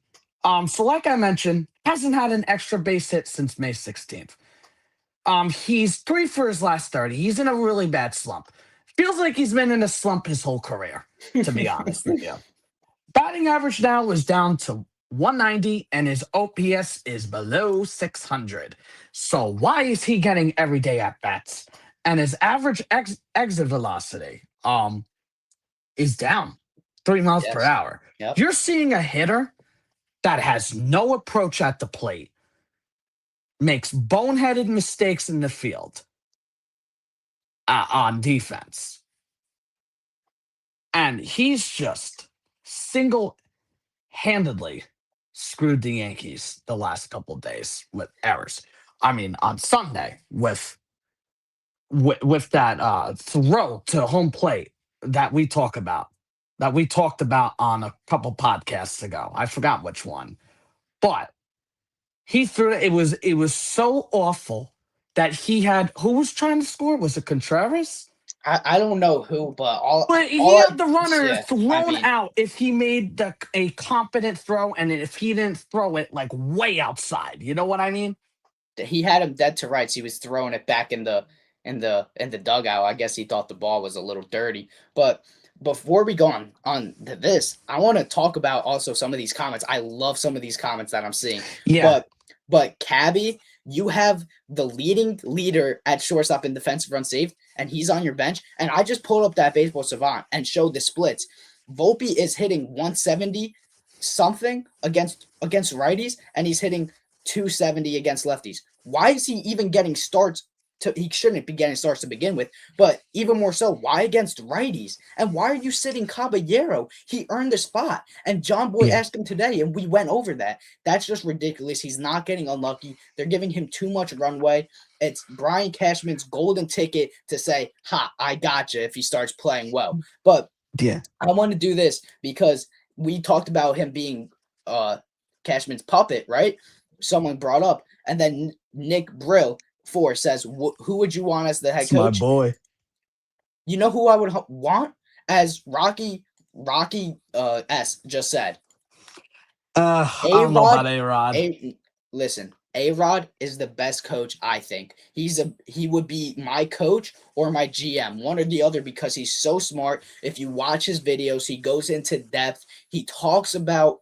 [SPEAKER 2] So like I mentioned, hasn't had an extra base hit since May 16th. He's 3 for his last 30. He's in a really bad slump. Feels like he's been in a slump his whole career, to be honest with you. Batting average now is down to 190, and his OPS is below 600. So why is he getting everyday at bats? And his average exit velocity is down 3 miles per
[SPEAKER 1] Yes.
[SPEAKER 2] hour.
[SPEAKER 1] Yep.
[SPEAKER 2] You're seeing a hitter that has no approach at the plate, makes boneheaded mistakes in the field on defense. And he's just single handedly screwed the Yankees the last couple of days with errors. I mean, on Sunday with that throw to home plate that we talked about on a couple podcasts ago. I forgot which one, but he threw it. It was so awful that he had who was trying to score? Was it Contreras?
[SPEAKER 1] I don't know who, but
[SPEAKER 2] But he
[SPEAKER 1] all
[SPEAKER 2] had the runner
[SPEAKER 1] yeah, I
[SPEAKER 2] thrown
[SPEAKER 1] mean,
[SPEAKER 2] out if he made a competent throw, and if he didn't throw it like way outside. You know what I mean?
[SPEAKER 1] he had him dead to rights. He was throwing it back in the dugout. I guess he thought the ball was a little dirty. But before we go on to this, I want to talk about also some of these comments. I love some of these comments that I'm seeing.
[SPEAKER 2] Yeah.
[SPEAKER 1] But Cabby, you have the leading leader at shortstop in defensive run saved, and he's on your bench. And I just pulled up that baseball savant and showed the splits. Volpe is hitting 170 something against righties, and he's hitting 270 against lefties. Why is he even getting starts? He shouldn't be getting starts to begin with, but even more so, why against righties? And why are you sitting Caballero? He earned the spot. And John Boy asked him today, and we went over that. That's just ridiculous. He's not getting unlucky. They're giving him too much runway. It's Brian Cashman's golden ticket to say, ha, I gotcha if he starts playing well. But
[SPEAKER 2] Yeah.
[SPEAKER 1] I want to do this because we talked about him being Cashman's puppet, right? Someone brought up, and then Nick Brill says, "Who would you want as the head coach?"
[SPEAKER 2] My boy.
[SPEAKER 1] You know who I would want as Rocky S just said.
[SPEAKER 2] I don't know about A-Rod.
[SPEAKER 1] Listen, A-Rod is the best coach, I think. He would be my coach or my GM, one or the other, because he's so smart. If you watch his videos, he goes into depth. He talks about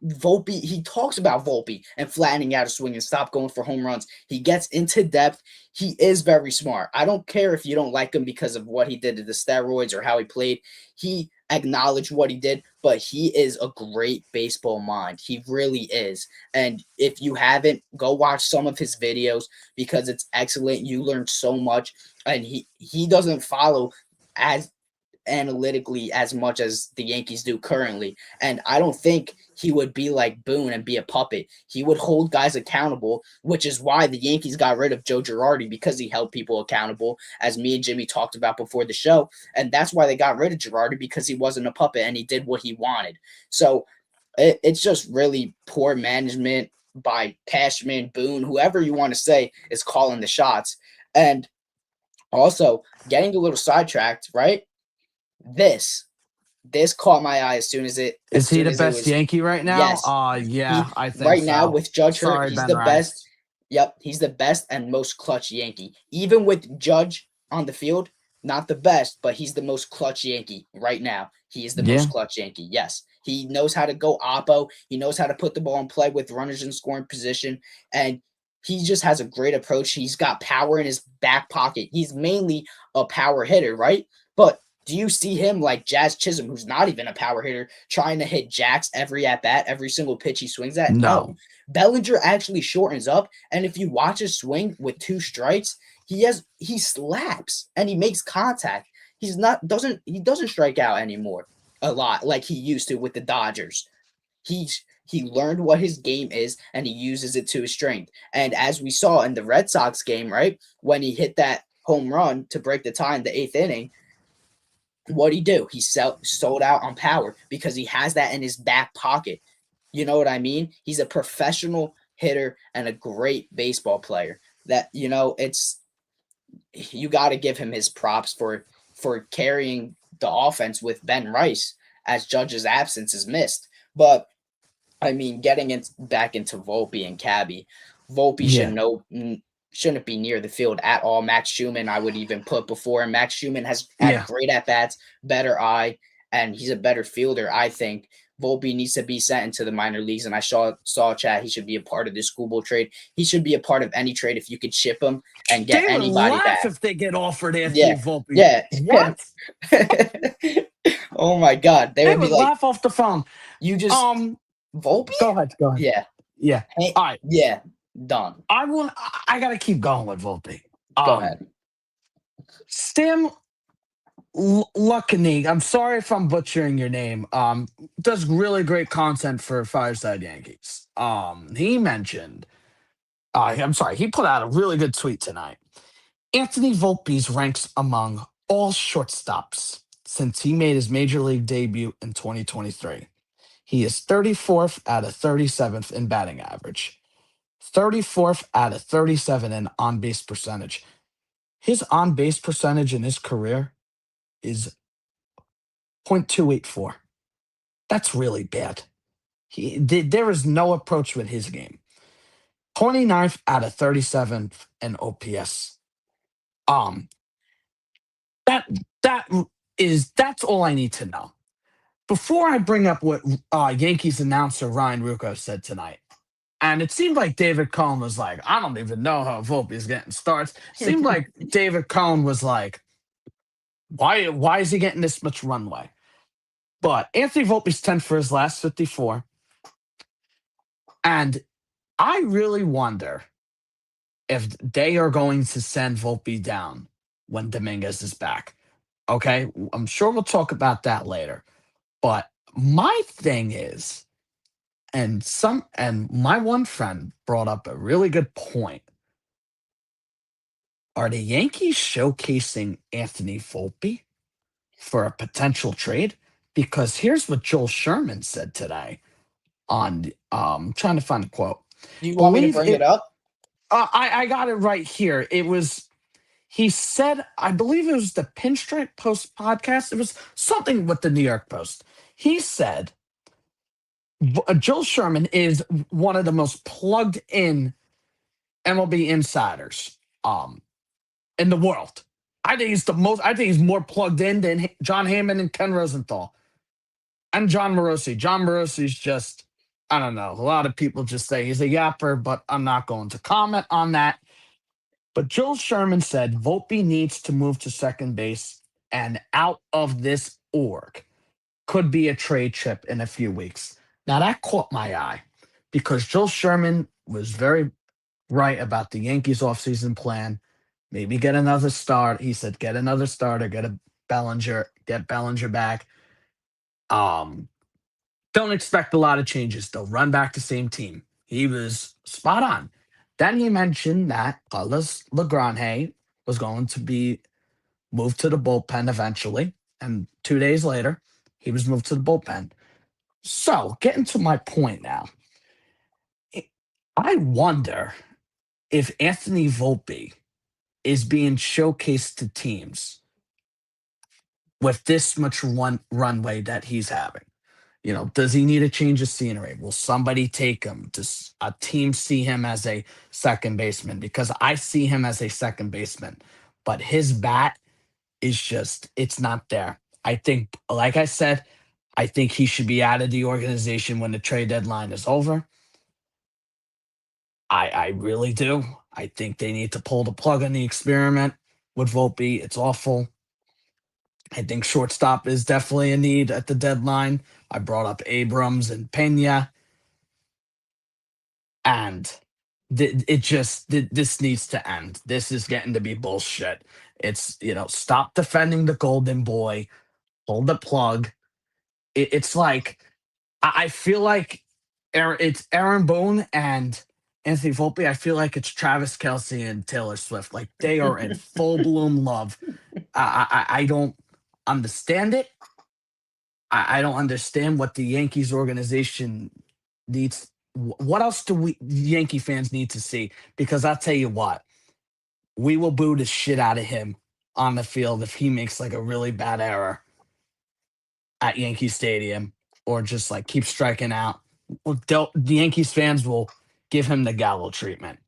[SPEAKER 1] Volpe, he talks about Volpe and flattening out a swing and stop going for home runs. He gets into depth. He is very smart. I don't care if you don't like him because of what he did to the steroids or how he played. He acknowledged what he did, but he is a great baseball mind. He really is. And if you haven't, go watch some of his videos because it's excellent. You learn so much. And he doesn't follow as analytically as much as the Yankees do currently. And I don't think he would be like Boone and be a puppet. He would hold guys accountable, which is why the Yankees got rid of Joe Girardi, because he held people accountable, as me and Jimmy talked about before the show. And that's why they got rid of Girardi, because he wasn't a puppet and he did what he wanted. So it's just really poor management by Cashman, Boone, whoever you want to say is calling the shots. And also getting a little sidetracked, right? This this caught my eye as soon as it
[SPEAKER 2] Is he the best
[SPEAKER 1] was.
[SPEAKER 2] Yankee right now?
[SPEAKER 1] Yes,
[SPEAKER 2] Yeah,
[SPEAKER 1] he
[SPEAKER 2] I think
[SPEAKER 1] right now
[SPEAKER 2] so.
[SPEAKER 1] with Judge hurt,
[SPEAKER 2] Sorry,
[SPEAKER 1] he's
[SPEAKER 2] Ben
[SPEAKER 1] the best.
[SPEAKER 2] Rice.
[SPEAKER 1] Yep, he's the best and most clutch Yankee. Even with Judge on the field, not the best, but he's the most clutch Yankee right now. He is the most
[SPEAKER 2] Yeah,
[SPEAKER 1] clutch Yankee. Yes, he knows how to go oppo. He knows how to put the ball in play with runners in scoring position, and he just has a great approach. He's got power in his back pocket. He's mainly a power hitter, right? But do you see him like Jazz Chisholm, who's not even a power hitter, trying to hit jacks every at bat, every single pitch he swings at? No.
[SPEAKER 2] no,
[SPEAKER 1] Bellinger actually shortens up, and if you watch his swing with two strikes, he slaps and he makes contact. He doesn't strike out anymore a lot like he used to with the Dodgers. He learned what his game is and he uses it to his strength. And as we saw in the Red Sox game, right, when he hit that home run to break the tie in the eighth inning, what'd he do? He sold out on power because he has that in his back pocket. You know what I mean? He's a professional hitter and a great baseball player. That, it's, you got to give him his props for carrying the offense with Ben Rice as Judge's absence is missed. But I mean, getting back into Volpe and Cabby, Volpe
[SPEAKER 2] yeah,
[SPEAKER 1] shouldn't be near the field at all. Max Schumann, I would even put before him. Max Schumann has had
[SPEAKER 2] yeah.
[SPEAKER 1] great at bats, better eye, and he's a better fielder. I think Volpe needs to be sent into the minor leagues. And I saw chat. He should be a part of the schoolboy trade. He should be a part of any trade if you could ship him and get
[SPEAKER 2] They would
[SPEAKER 1] anybody
[SPEAKER 2] laugh
[SPEAKER 1] back.
[SPEAKER 2] if they get offered Anthony
[SPEAKER 1] Yeah,
[SPEAKER 2] Volpe.
[SPEAKER 1] yeah.
[SPEAKER 2] What?
[SPEAKER 1] Oh my God, they
[SPEAKER 2] They
[SPEAKER 1] would be
[SPEAKER 2] would
[SPEAKER 1] like,
[SPEAKER 2] laugh off the phone.
[SPEAKER 1] you just
[SPEAKER 2] Um,
[SPEAKER 1] Volpe?
[SPEAKER 2] Go ahead, go ahead.
[SPEAKER 1] Yeah.
[SPEAKER 2] Yeah.
[SPEAKER 1] Hey,
[SPEAKER 2] All right.
[SPEAKER 1] yeah, done.
[SPEAKER 2] I gotta keep going with Volpe.
[SPEAKER 1] Go
[SPEAKER 2] Um,
[SPEAKER 1] ahead.
[SPEAKER 2] Stan Luckney, I'm sorry if I'm butchering your name. Does really great content for Fireside Yankees. He mentioned, I'm sorry, he put out a really good tweet tonight. Anthony Volpe's ranks among all shortstops since he made his major league debut in 2023. He is 34th out of 37th in batting average, 34th out of 37 in on base percentage. His on base percentage in his career is .284. That's really bad. There is no approach with his game. 29th out of 37th in OPS. Um, that that that's all I need to know. Before I bring up what Yankees announcer Ryan Ruocco said tonight, and it seemed like David Cohn was like, I don't even know how Volpe is getting starts. Seemed like David Cohn was like, why is he getting this much runway? But Anthony Volpe's 10 for his last 54. And I really wonder if they are going to send Volpe down when Dominguez is back. Okay, I'm sure we'll talk about that later. But my thing is, and my one friend brought up a really good point. Are the Yankees showcasing Anthony Volpe for a potential trade? Because here's what Joel Sherman said today on trying to find a quote.
[SPEAKER 1] Do you want me to
[SPEAKER 2] Believe
[SPEAKER 1] bring it
[SPEAKER 2] it
[SPEAKER 1] up?
[SPEAKER 2] I got it right here. He said, I believe it was the Pinstripe Post podcast. It was something with the New York Post. He said Joel Sherman is one of the most plugged in MLB insiders in the world. I think he's more plugged in than John Heyman and Ken Rosenthal. And John Morosi. John Morosi's just I don't know. A lot of people just say he's a yapper, but I'm not going to comment on that. But Joel Sherman said Volpe needs to move to second base and out of this org. Could be a trade chip in a few weeks. Now that caught my eye because Joel Sherman was very right about the Yankees offseason plan. Maybe get another start. He said get another starter, get Bellinger back. Um, don't expect a lot of changes. They'll run back the same team. He was spot on. Then he mentioned that Carlos Legrand was going to be moved to the bullpen eventually. And 2 days later, he was moved to the bullpen. So, getting to my point now, I wonder if Anthony Volpe is being showcased to teams with this much runway that he's having. Does he need a change of scenery? Will somebody take him? Does a team see him as a second baseman? Because I see him as a second baseman, but his bat is it's not there. I think, like I said, I think he should be out of the organization when the trade deadline is over. I really do. I think they need to pull the plug on the experiment with Volpe. It's awful. I think shortstop is definitely a need at the deadline. I brought up Abrams and Pena, and this needs to end. This is getting to be bullshit. It's stop defending the golden boy, pull the plug. It's like I feel like it's Aaron Boone and Anthony Volpe. I feel like it's Travis Kelsey and Taylor Swift. Like they are in full bloom love. I don't understand it. I don't understand what the Yankees organization needs. What else do we Yankee fans need to see? Because I'll tell you what, we will boo the shit out of him on the field if he makes like a really bad error at Yankee Stadium or just like keep striking out. The Yankees fans will give him the gallows treatment.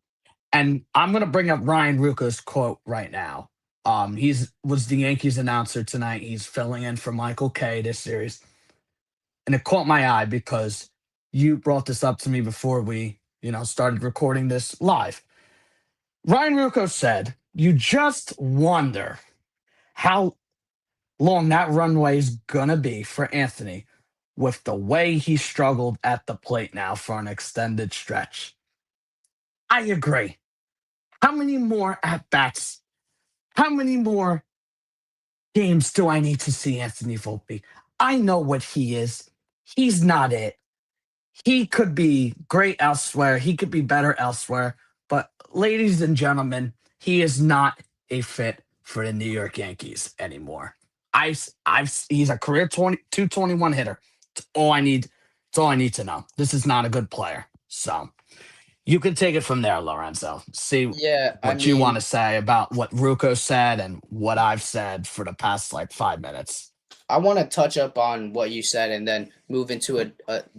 [SPEAKER 2] And I'm going to bring up Ryan Rucco's quote right now. He's was the Yankees announcer tonight. He's filling in for Michael Kay this series, and it caught my eye because you brought this up to me before we, started recording this live. Ryan Rucco said, "You just wonder how long that runway is gonna be for Anthony, with the way he struggled at the plate now for an extended stretch." I agree. How many more at bats? How many more games do I need to see Anthony Volpe? I know what he is. He's not it. He could be great elsewhere. He could be better elsewhere. But, ladies and gentlemen, he is not a fit for the New York Yankees anymore. He's a career 221 hitter. It's all I need. It's all I need to know. This is not a good player. So you can take it from there, Lorenzo. See
[SPEAKER 1] Yeah, I
[SPEAKER 2] what you want to
[SPEAKER 1] mean,
[SPEAKER 2] say about what Rucco said and what I've said for the past like 5 minutes.
[SPEAKER 1] I want to touch up on what you said and then move into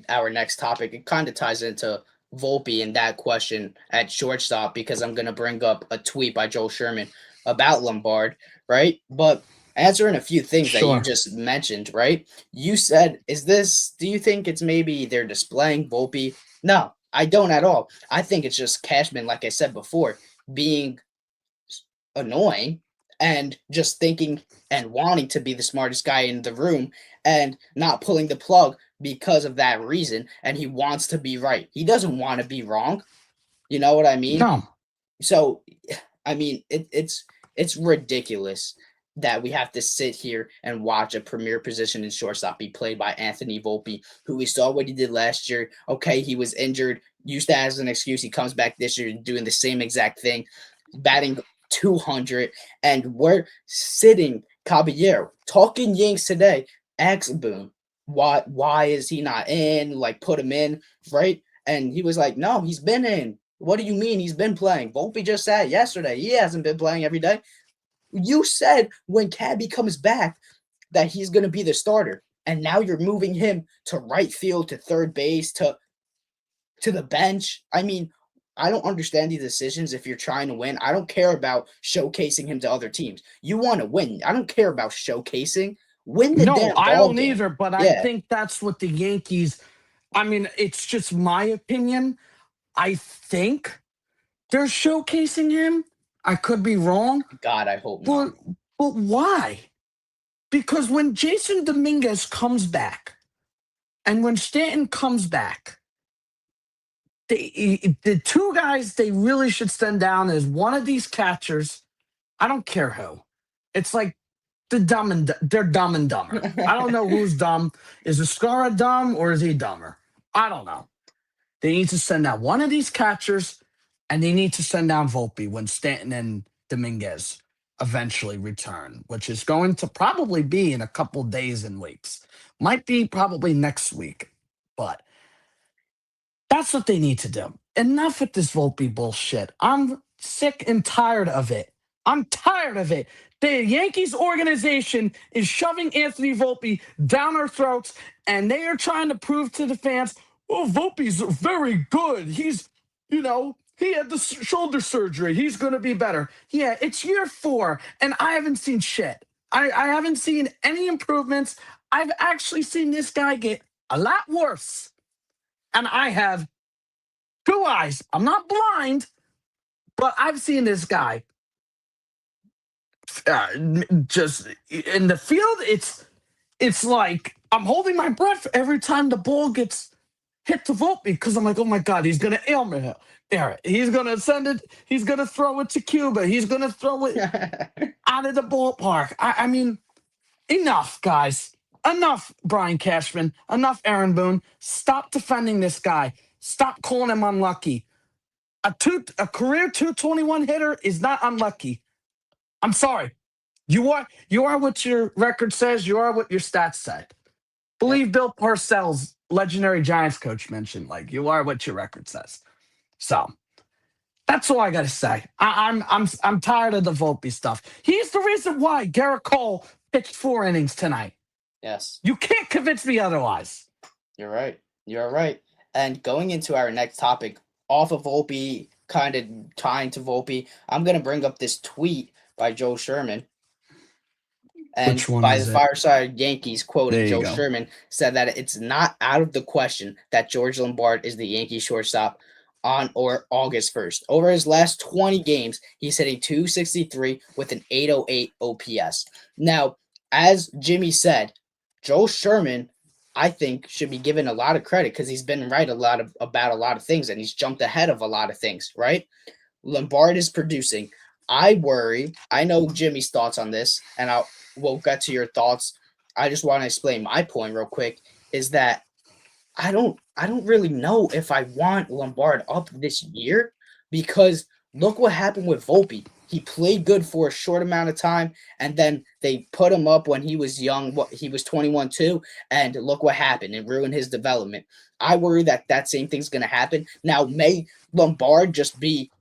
[SPEAKER 1] our next topic. It kind of ties into Volpe and that question at shortstop because I'm going to bring up a tweet by Joel Sherman about Lombard, right? But answering a few things that you
[SPEAKER 2] Sure.
[SPEAKER 1] just mentioned, right? You said, do you think it's maybe they're displaying Volpe? No, I don't at all. I think it's just Cashman, like I said before, being annoying and just thinking and wanting to be the smartest guy in the room and not pulling the plug because of that reason. And he wants to be right. He doesn't want to be wrong. You know what I mean?
[SPEAKER 2] No.
[SPEAKER 1] So, I mean, it's ridiculous that we have to sit here and watch a premier position in shortstop be played by Anthony Volpe, who we saw what he did last year. Okay, he was injured, used that as an excuse. He comes back this year doing the same exact thing, batting 200, and we're sitting Caballero talking Yanks today. Ask Boone, why is he not in? Like, put him in, right? And he was like, no, he's been in. What do you mean he's been playing? Volpe just said yesterday he hasn't been playing every day. You said when Cabby comes back that he's going to be the starter, and now you're moving him to right field, to third base, to the bench. I mean, I don't understand these decisions if you're trying to win. I don't care about showcasing him to other teams. You want to win. I don't care about showcasing. Win the
[SPEAKER 2] No,
[SPEAKER 1] damn
[SPEAKER 2] I
[SPEAKER 1] ball
[SPEAKER 2] don't
[SPEAKER 1] game.
[SPEAKER 2] either, but I
[SPEAKER 1] Yeah.
[SPEAKER 2] think that's what the Yankees I mean, it's just my opinion. I think they're showcasing him. I could be wrong,
[SPEAKER 1] God, I hope not.
[SPEAKER 2] but why? Because when Jason Dominguez comes back and when Stanton comes back, the two guys they really should send down is one of these catchers. I don't care who. It's like they're dumb and dumber. I don't know who's dumb. Is Escara dumb or is he dumber? I don't know. They need to send out one of these catchers, and they need to send down Volpe when Stanton and Dominguez eventually return, which is going to probably be in a couple days and weeks. Might be probably next week, but that's what they need to do. Enough with this Volpe bullshit. I'm sick and tired of it. I'm tired of it. The Yankees organization is shoving Anthony Volpe down our throats, and they are trying to prove to the fans, oh, Volpe's very good. He had the shoulder surgery. He's going to be better. Yeah, it's year 4, and I haven't seen shit. I haven't seen any improvements. I've actually seen this guy get a lot worse. And I have 2 eyes. I'm not blind, but I've seen this guy just in the field. It's like I'm holding my breath every time the ball gets hit to Volpe because I'm like, oh my God, he's gonna ailment it. He's gonna send it. He's gonna throw it to Cuba. He's gonna throw it out of the ballpark. I mean, enough, guys. Enough, Brian Cashman. Enough, Aaron Boone. Stop defending this guy. Stop calling him unlucky. A career 221 hitter is not unlucky. I'm sorry. You are what your record says. You are what your stats say. Believe Bill Parcells, legendary Giants coach, mentioned like you are what your record says. So that's all I gotta say. I'm tired of the Volpe stuff. He's the reason why Garrett Cole pitched 4 innings tonight.
[SPEAKER 1] Yes.
[SPEAKER 2] You can't convince me otherwise.
[SPEAKER 1] You're right. You're right. And going into our next topic, off of Volpe, kind of tying to Volpe, I'm going to bring up this tweet by Joe Sherman. And
[SPEAKER 2] Which one
[SPEAKER 1] by
[SPEAKER 2] is
[SPEAKER 1] the
[SPEAKER 2] it?
[SPEAKER 1] Fireside Yankees, quoting
[SPEAKER 2] There you
[SPEAKER 1] Joe
[SPEAKER 2] go.
[SPEAKER 1] Sherman, said that it's not out of the question that George Lombard is the Yankee shortstop on or August 1st. Over his last 20 games, he's hitting 263 with an 808 OPS. Now, as Jimmy said, Joe Sherman, I think, should be given a lot of credit because he's been right about a lot of things and he's jumped ahead of a lot of things, right? Lombard is producing. I worry. I know Jimmy's thoughts on this, and we'll get to your thoughts. I just want to explain my point real quick. Is that I don't really know if I want Lombard up this year because look what happened with Volpe. He played good for a short amount of time, and then they put him up when he was young. He was 21 too, and look what happened. It ruined his development. I worry that same thing's going to happen. Now, may Lombard just be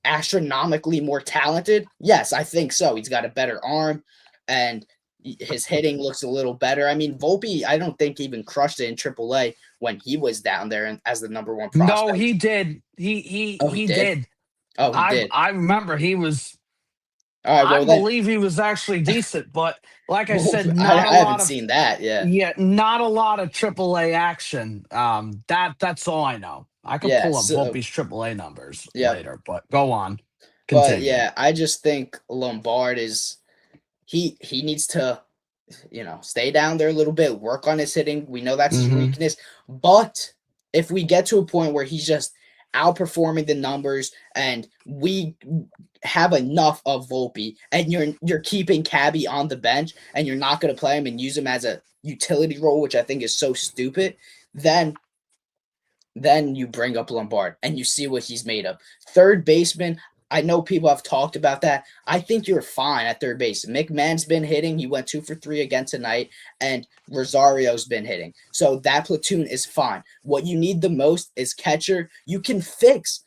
[SPEAKER 1] astronomically more talented? Yes, I think so. He's got a better arm, and his hitting looks a little better. I mean, Volpe, I don't think even crushed it in AAA when he was down there as the number 1 prospect.
[SPEAKER 2] No, he did. He
[SPEAKER 1] did?
[SPEAKER 2] did.
[SPEAKER 1] Oh, he did.
[SPEAKER 2] I remember he was.
[SPEAKER 1] All right, well,
[SPEAKER 2] I believe he was actually decent, but like I said, not
[SPEAKER 1] I
[SPEAKER 2] a
[SPEAKER 1] haven't
[SPEAKER 2] lot of
[SPEAKER 1] seen that.
[SPEAKER 2] yeah, not a lot of AAA action. That's all I know. I could pull up Volpe's AAA numbers later, but go on. Continue.
[SPEAKER 1] But yeah, I just think Lombard is he needs to stay down there a little bit, work on his hitting. We know that's his weakness. But if we get to a point where he's just outperforming the numbers and we have enough of Volpe and you're keeping Cabby on the bench and you're not going to play him and use him as a utility role, which I think is so stupid, then you bring up Lombard and you see what he's made of. Third baseman, I know people have talked about that. I think you're fine at third base. McMahon's been hitting. He went 2 for 3 again tonight, and Rosario's been hitting. So that platoon is fine. What you need the most is catcher. You can fix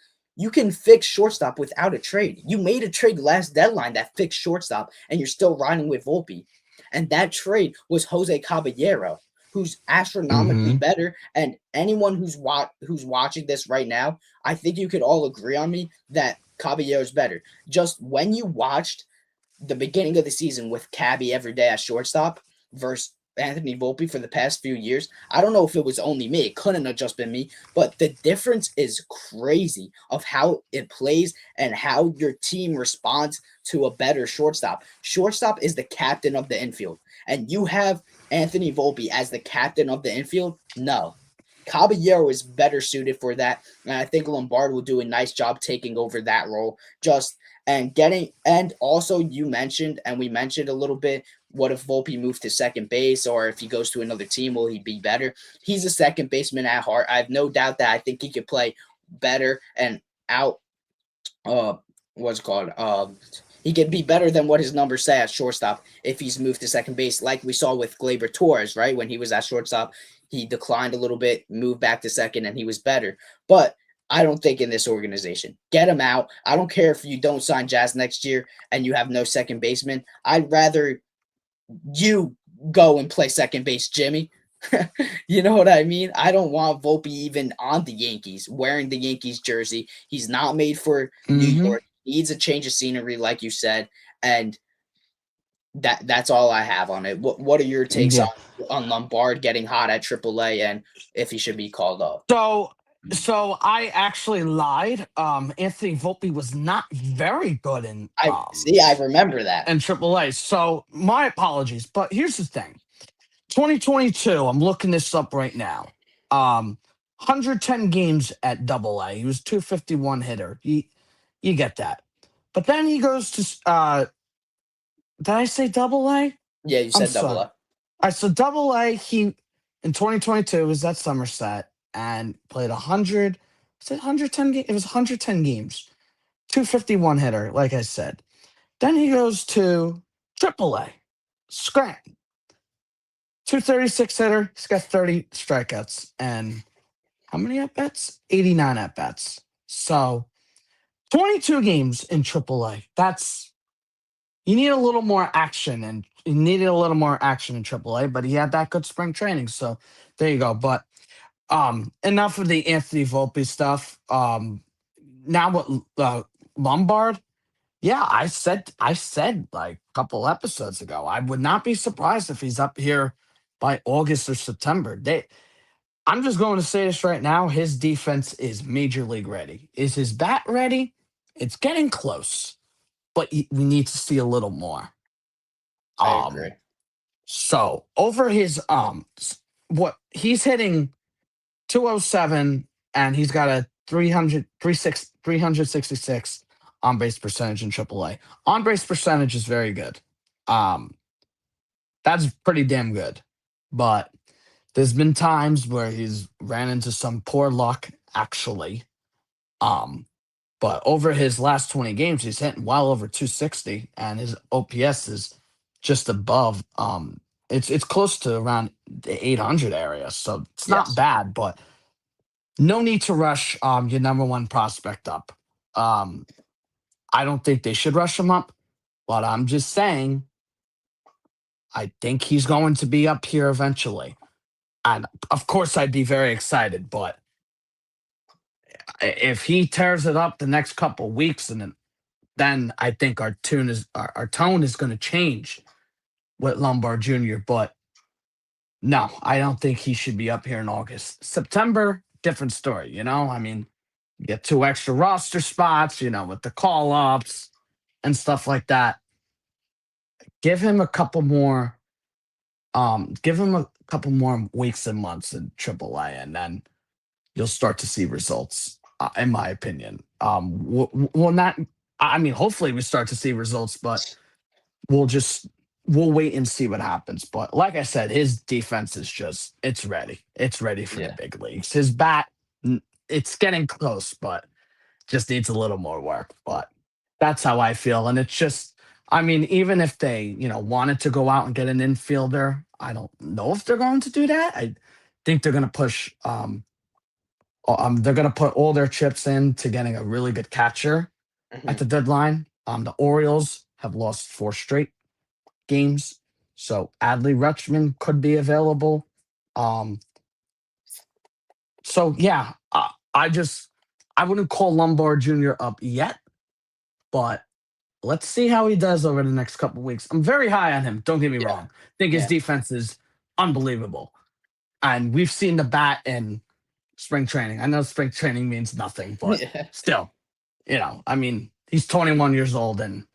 [SPEAKER 1] shortstop without a trade. You made a trade last deadline that fixed shortstop, and you're still riding with Volpe. And that trade was Jose Caballero, who's astronomically better. And anyone who's watching this right now, I think you could all agree on me that Caballero's better. Just when you watched the beginning of the season with Cabby every day at shortstop versus Anthony Volpe for the past few years. I don't know if it was only me. It couldn't have just been me, but the difference is crazy of how it plays and how your team responds to a better shortstop. Shortstop is the captain of the infield, and you have Anthony Volpe as the captain of the infield. No, Caballero is better suited for that, and I think Lombard will do a nice job taking over that role. Just and getting, and also you mentioned, and we mentioned a little bit, what if Volpe moved to second base, or if he goes to another team, will he be better? He's a second baseman at heart. I have no doubt that I think he could play better and out. What's it called? He could be better than what his numbers say at shortstop if he's moved to second base, like we saw with Gleyber Torres, right? When he was at shortstop, he declined a little bit, moved back to second, and he was better. But I don't think in this organization. Get him out. I don't care if you don't sign Jazz next year and you have no second baseman. I'd rather you go and play second base, Jimmy. You know what I mean? I don't want Volpe even on the Yankees, wearing the Yankees jersey. He's not made for New
[SPEAKER 2] Hmm.
[SPEAKER 1] York. He needs a change of scenery, like you said, and that's all I have on it. What are your takes
[SPEAKER 2] Yeah.
[SPEAKER 1] on Lombard getting hot at AAA and if he should be called up?
[SPEAKER 2] So so I actually lied. Anthony Volpe was not very good
[SPEAKER 1] I see. I remember that.
[SPEAKER 2] in AAA. So my apologies. But here's the thing. 2022, I'm looking this up right now. 110 games at Double A. He was 251 hitter. You get that. But then he goes to did I say Double A?
[SPEAKER 1] Yeah, you
[SPEAKER 2] I'm
[SPEAKER 1] said double
[SPEAKER 2] sorry.
[SPEAKER 1] A.
[SPEAKER 2] All right, so Double A, he in 2022 was at Somerset and played 100. Was it 110 games? It was 110 games. 251 hitter, like I said. Then he goes to Triple A, Scranton. 236 hitter. He's got 30 strikeouts and how many at bats? 89 at bats. So 22 games in AAA. That's you need a little more action, and he needed a little more action in AAA, but he had that good spring training. So there you go. But enough of the Anthony Volpe stuff. Now what Lombard? Yeah, I said like a couple episodes ago. I would not be surprised if he's up here by August or September. I'm just going to say this right now. His defense is major league ready. Is his bat ready? It's getting close, but we need to see a little more.
[SPEAKER 1] I agree.
[SPEAKER 2] Um, so over his what he's hitting 207 and he's got a 366 on base percentage in AAA. On base percentage is very good. Um, that's pretty damn good. But there's been times where he's ran into some poor luck, actually. Um, but over his last 20 games, he's hitting well over 260, and his OPS is just above. It's close to around the 800 area, so it's not
[SPEAKER 1] Yes,
[SPEAKER 2] bad. But no need to rush your number one prospect up. Um, I don't think they should rush him up, but I'm just saying I think he's going to be up here eventually. And of course, I'd be very excited. But if he tears it up the next couple of weeks, and then I think our tone is going to change with Lombard Jr. But no, I don't think he should be up here in August. September, different story. I mean, you get two extra roster spots. With the call ups and stuff like that. Give him a couple more. Give him a couple more weeks and months in AAA, and then you'll start to see results, in my opinion. Well, not. I mean, hopefully we start to see results, but we'll just we'll wait and see what happens. But like I said, his defense is just it's ready. It's ready for the
[SPEAKER 1] yeah,
[SPEAKER 2] big leagues. His bat, it's getting close, but just needs a little more work. But that's how I feel, and it's just. I mean, even if they, wanted to go out and get an infielder, I don't know if they're going to do that. I think they're going to push they're going to put all their chips in to getting a really good catcher at
[SPEAKER 1] hmm
[SPEAKER 2] the deadline. The Orioles have lost 4 straight games, so Adley Rutschman could be available. Um, so yeah, I wouldn't call Lombard Jr. up yet, but let's see how he does over the next couple weeks. I'm very high on him. Don't get me
[SPEAKER 1] yeah,
[SPEAKER 2] wrong. I think his
[SPEAKER 1] yeah.
[SPEAKER 2] defense is unbelievable. And we've seen the bat in spring training. I know spring training means nothing, but
[SPEAKER 1] Yeah.
[SPEAKER 2] still, I mean, he's 21 years old and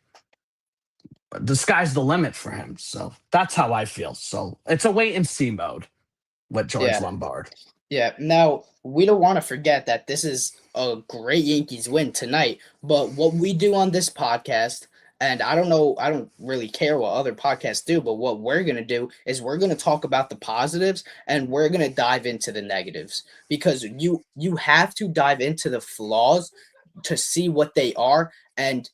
[SPEAKER 2] the sky's the limit for him. So that's how I feel. So it's a wait and see mode with George
[SPEAKER 1] Yeah.
[SPEAKER 2] Lombard.
[SPEAKER 1] Yeah. Now, we don't want to forget that this is a great Yankees win tonight, but what we do on this podcast, and I don't know, I don't really care what other podcasts do, but what we're going to do is we're going to talk about the positives and we're going to dive into the negatives because you have to dive into the flaws to see what they are and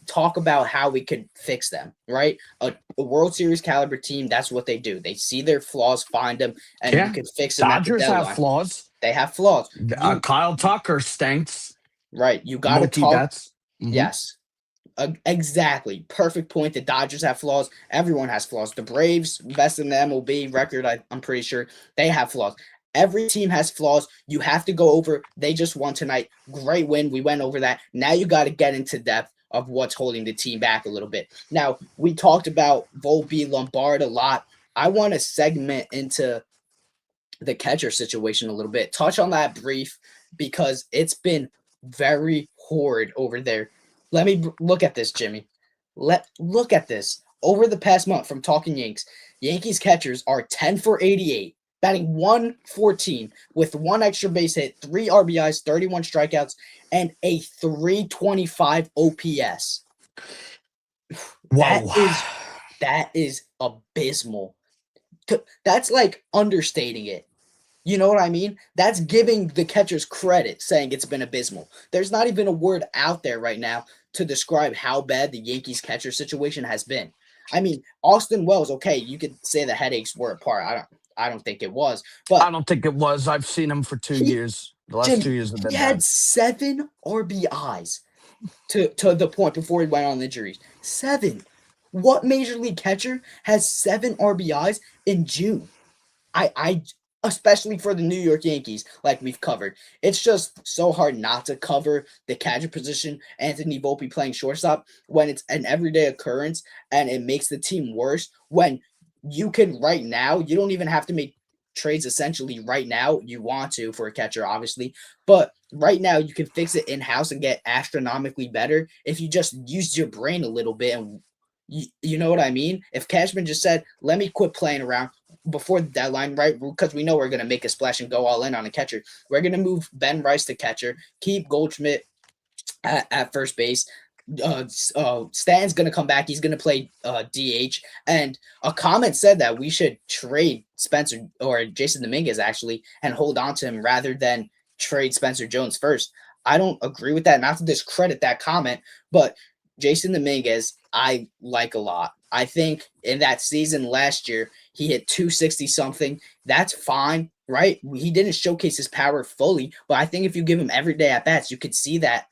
[SPEAKER 1] talk about how we could fix them, right? A World Series caliber team, that's what they do. They see their flaws, find them, and you
[SPEAKER 2] Yeah.
[SPEAKER 1] can fix them at the
[SPEAKER 2] Dodgers have
[SPEAKER 1] deadline.
[SPEAKER 2] flaws.
[SPEAKER 1] They have flaws. You
[SPEAKER 2] Kyle Tucker stinks.
[SPEAKER 1] right, you got to
[SPEAKER 2] Mookie
[SPEAKER 1] talk.
[SPEAKER 2] Betts. Hmm.
[SPEAKER 1] Yes, exactly. Perfect point. The Dodgers have flaws. Everyone has flaws. The Braves, best in the MLB record, I'm pretty sure they have flaws. Every team has flaws. You have to go over. They just won tonight. Great win. We went over that. Now you got to get into depth of what's holding the team back a little bit. Now, we talked about Volpe, Lombard a lot. I want to segment into the catcher situation a little bit. Touch on that brief because it's been very horrid over there. Let me look at this, Jimmy. Look at this. Over the past month from Talking Yanks, Yankees catchers are 10 for 88, batting 114 with one extra base hit, 3 RBIs, 31 strikeouts, and a 325 OPS. That
[SPEAKER 2] Whoa.
[SPEAKER 1] is that is abysmal. That's like understating it. You know what I mean? That's giving the catchers credit, saying it's been abysmal. There's not even a word out there right now to describe how bad the Yankees catcher situation has been. I mean, Austin Wells, okay, you could say the headaches were apart. I don't think it was,
[SPEAKER 2] I
[SPEAKER 1] but
[SPEAKER 2] don't think it was. I've seen him for 2
[SPEAKER 1] he
[SPEAKER 2] years. The last
[SPEAKER 1] Jimmy,
[SPEAKER 2] 2 years have
[SPEAKER 1] he
[SPEAKER 2] been
[SPEAKER 1] had
[SPEAKER 2] bad.
[SPEAKER 1] 7 RBIs to the point before he went on injuries. 7. What major league catcher has 7 RBIs in June? I especially for the New York Yankees, like we've covered. It's just so hard not to cover the catcher position, Anthony Volpe playing shortstop, when it's an everyday occurrence and it makes the team worse. When you can right now, you don't even have to make trades essentially right now. You want to for a catcher, obviously, but right now you can fix it in house and get astronomically better if you just used your brain a little bit and you know what I mean? If Cashman just said, let me quit playing around before the deadline, right? Because we know we're going to make a splash and go all in on a catcher. We're going to move Ben Rice to catcher, keep Goldschmidt at first base. Stan's going to come back. He's going to play DH. And a comment said that we should trade Spencer or Jason Dominguez actually and hold on to him rather than trade Spencer Jones first. I don't agree with that. Not to discredit that comment, but Jason Dominguez, I like a lot. I think in that season last year, he hit 260 something. That's fine, right? He didn't showcase his power fully, but I think if you give him everyday at bats, you could see that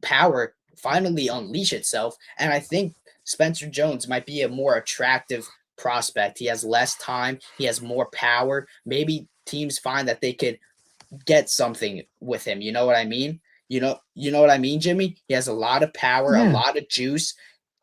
[SPEAKER 1] power finally unleash itself. And I think Spencer Jones might be a more attractive prospect. He has less time, he has more power. Maybe teams find that they could get something with him. You know what I mean? You know what I mean, Jimmy? He has a lot of power, a
[SPEAKER 2] Yeah.
[SPEAKER 1] lot of juice.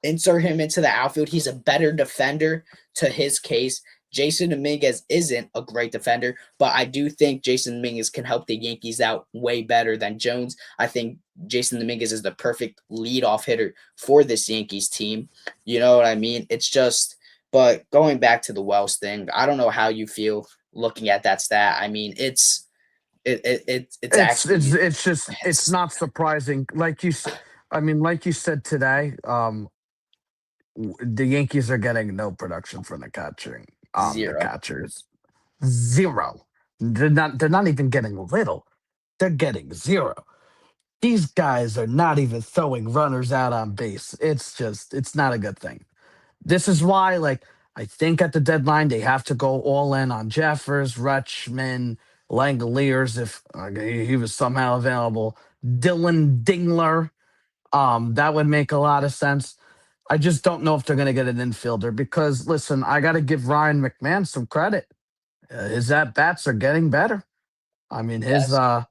[SPEAKER 1] Insert him into the outfield. He's a better defender to his case. Jason Dominguez isn't a great defender, but I do think Jason Dominguez can help the Yankees out way better than Jones. I think Jason Dominguez is the perfect leadoff hitter for this Yankees team. You know what I mean? It's just, but going back to the Wells thing, I don't know how you feel looking at that stat. I mean, it's actually
[SPEAKER 2] It's just it's
[SPEAKER 1] it's
[SPEAKER 2] not surprising. I mean, like you said today, the Yankees are getting no production from the
[SPEAKER 1] zero.
[SPEAKER 2] catchers. Zero. They're not even getting little. They're getting zero. These guys are not even throwing runners out on base. It's not a good thing. This is why, like, I think at the deadline they have to go all in on Jeffers, Rutschman, Langoliers if he was somehow available. Dylan Dingler, that would make a lot of sense. I just don't know if they're going to get an infielder because, listen, I got to give Ryan McMahon some credit. His at bats are getting better. I mean, his
[SPEAKER 1] Yes.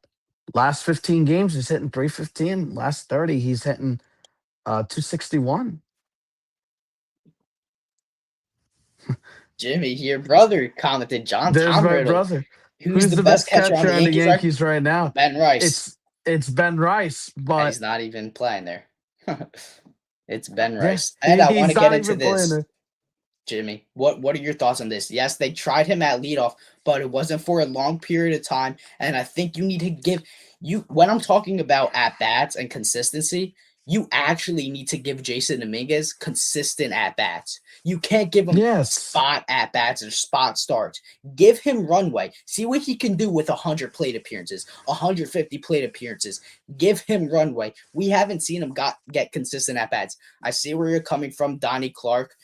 [SPEAKER 2] last 15 games he's hitting 315. Last 30 he's hitting 261.
[SPEAKER 1] Jimmy, your brother commented John
[SPEAKER 2] There's
[SPEAKER 1] Tom
[SPEAKER 2] my
[SPEAKER 1] Riddle.
[SPEAKER 2] brother.
[SPEAKER 1] Who's
[SPEAKER 2] Who's
[SPEAKER 1] the
[SPEAKER 2] the
[SPEAKER 1] best
[SPEAKER 2] best
[SPEAKER 1] catcher on
[SPEAKER 2] catcher
[SPEAKER 1] the
[SPEAKER 2] on the
[SPEAKER 1] Yankees right?
[SPEAKER 2] Yankees right now?
[SPEAKER 1] Ben Rice.
[SPEAKER 2] It's Ben Rice,
[SPEAKER 1] And
[SPEAKER 2] but
[SPEAKER 1] he's not even playing there. It's Ben
[SPEAKER 2] yeah,
[SPEAKER 1] Rice. And I want to
[SPEAKER 2] he's
[SPEAKER 1] get
[SPEAKER 2] not
[SPEAKER 1] into
[SPEAKER 2] even playing
[SPEAKER 1] this.
[SPEAKER 2] there.
[SPEAKER 1] Jimmy, what are your thoughts on this? Yes, they tried him at leadoff, but it wasn't for a long period of time. And I think you need to give you when I'm talking about at bats and consistency, you actually need to give Jason Dominguez consistent at bats. You can't give him
[SPEAKER 2] Yes.
[SPEAKER 1] spot at bats or spot starts. Give him runway. See what he can do with 100 plate appearances, 150 plate appearances. Give him runway. We haven't seen him get consistent at bats. I see where you're coming from, Donnie Clark.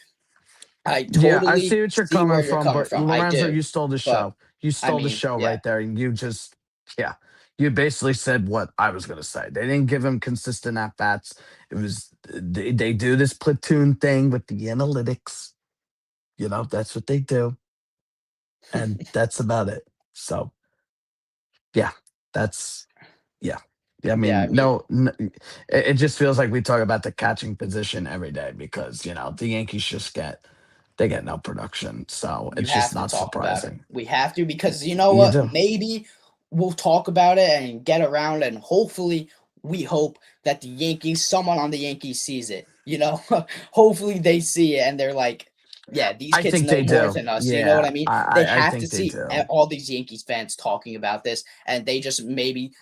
[SPEAKER 1] I
[SPEAKER 2] Yeah, I
[SPEAKER 1] totally
[SPEAKER 2] see what you're
[SPEAKER 1] see
[SPEAKER 2] coming
[SPEAKER 1] where you're
[SPEAKER 2] from,
[SPEAKER 1] coming
[SPEAKER 2] but
[SPEAKER 1] from. I
[SPEAKER 2] Lorenzo,
[SPEAKER 1] do.
[SPEAKER 2] you stole the
[SPEAKER 1] But
[SPEAKER 2] show. You
[SPEAKER 1] I
[SPEAKER 2] stole the
[SPEAKER 1] mean,
[SPEAKER 2] show
[SPEAKER 1] yeah,
[SPEAKER 2] right there, and you just, yeah, you basically said what I was gonna say. They didn't give him consistent at bats. It was they do this platoon thing with the analytics. That's what they do, and that's about it. So yeah, that's yeah. Yeah, I
[SPEAKER 1] yeah. I
[SPEAKER 2] mean,
[SPEAKER 1] mean,
[SPEAKER 2] it just feels like we talk about the catching position every day because the Yankees just they get no production, so
[SPEAKER 1] you
[SPEAKER 2] it's just
[SPEAKER 1] have to
[SPEAKER 2] not
[SPEAKER 1] talk about it.
[SPEAKER 2] surprising.
[SPEAKER 1] We have to because you know
[SPEAKER 2] You
[SPEAKER 1] what?
[SPEAKER 2] do.
[SPEAKER 1] Maybe we'll talk about it and get around, and hopefully, we hope that the Yankees, someone on the Yankees, sees it. Hopefully they see it and they're like, yeah, these
[SPEAKER 2] I
[SPEAKER 1] kids
[SPEAKER 2] think
[SPEAKER 1] know
[SPEAKER 2] they
[SPEAKER 1] more
[SPEAKER 2] do.
[SPEAKER 1] than us. You know what
[SPEAKER 2] Yeah,
[SPEAKER 1] I mean? They
[SPEAKER 2] I
[SPEAKER 1] have to
[SPEAKER 2] think they
[SPEAKER 1] see
[SPEAKER 2] do.
[SPEAKER 1] all these Yankees fans talking about this, and they just maybe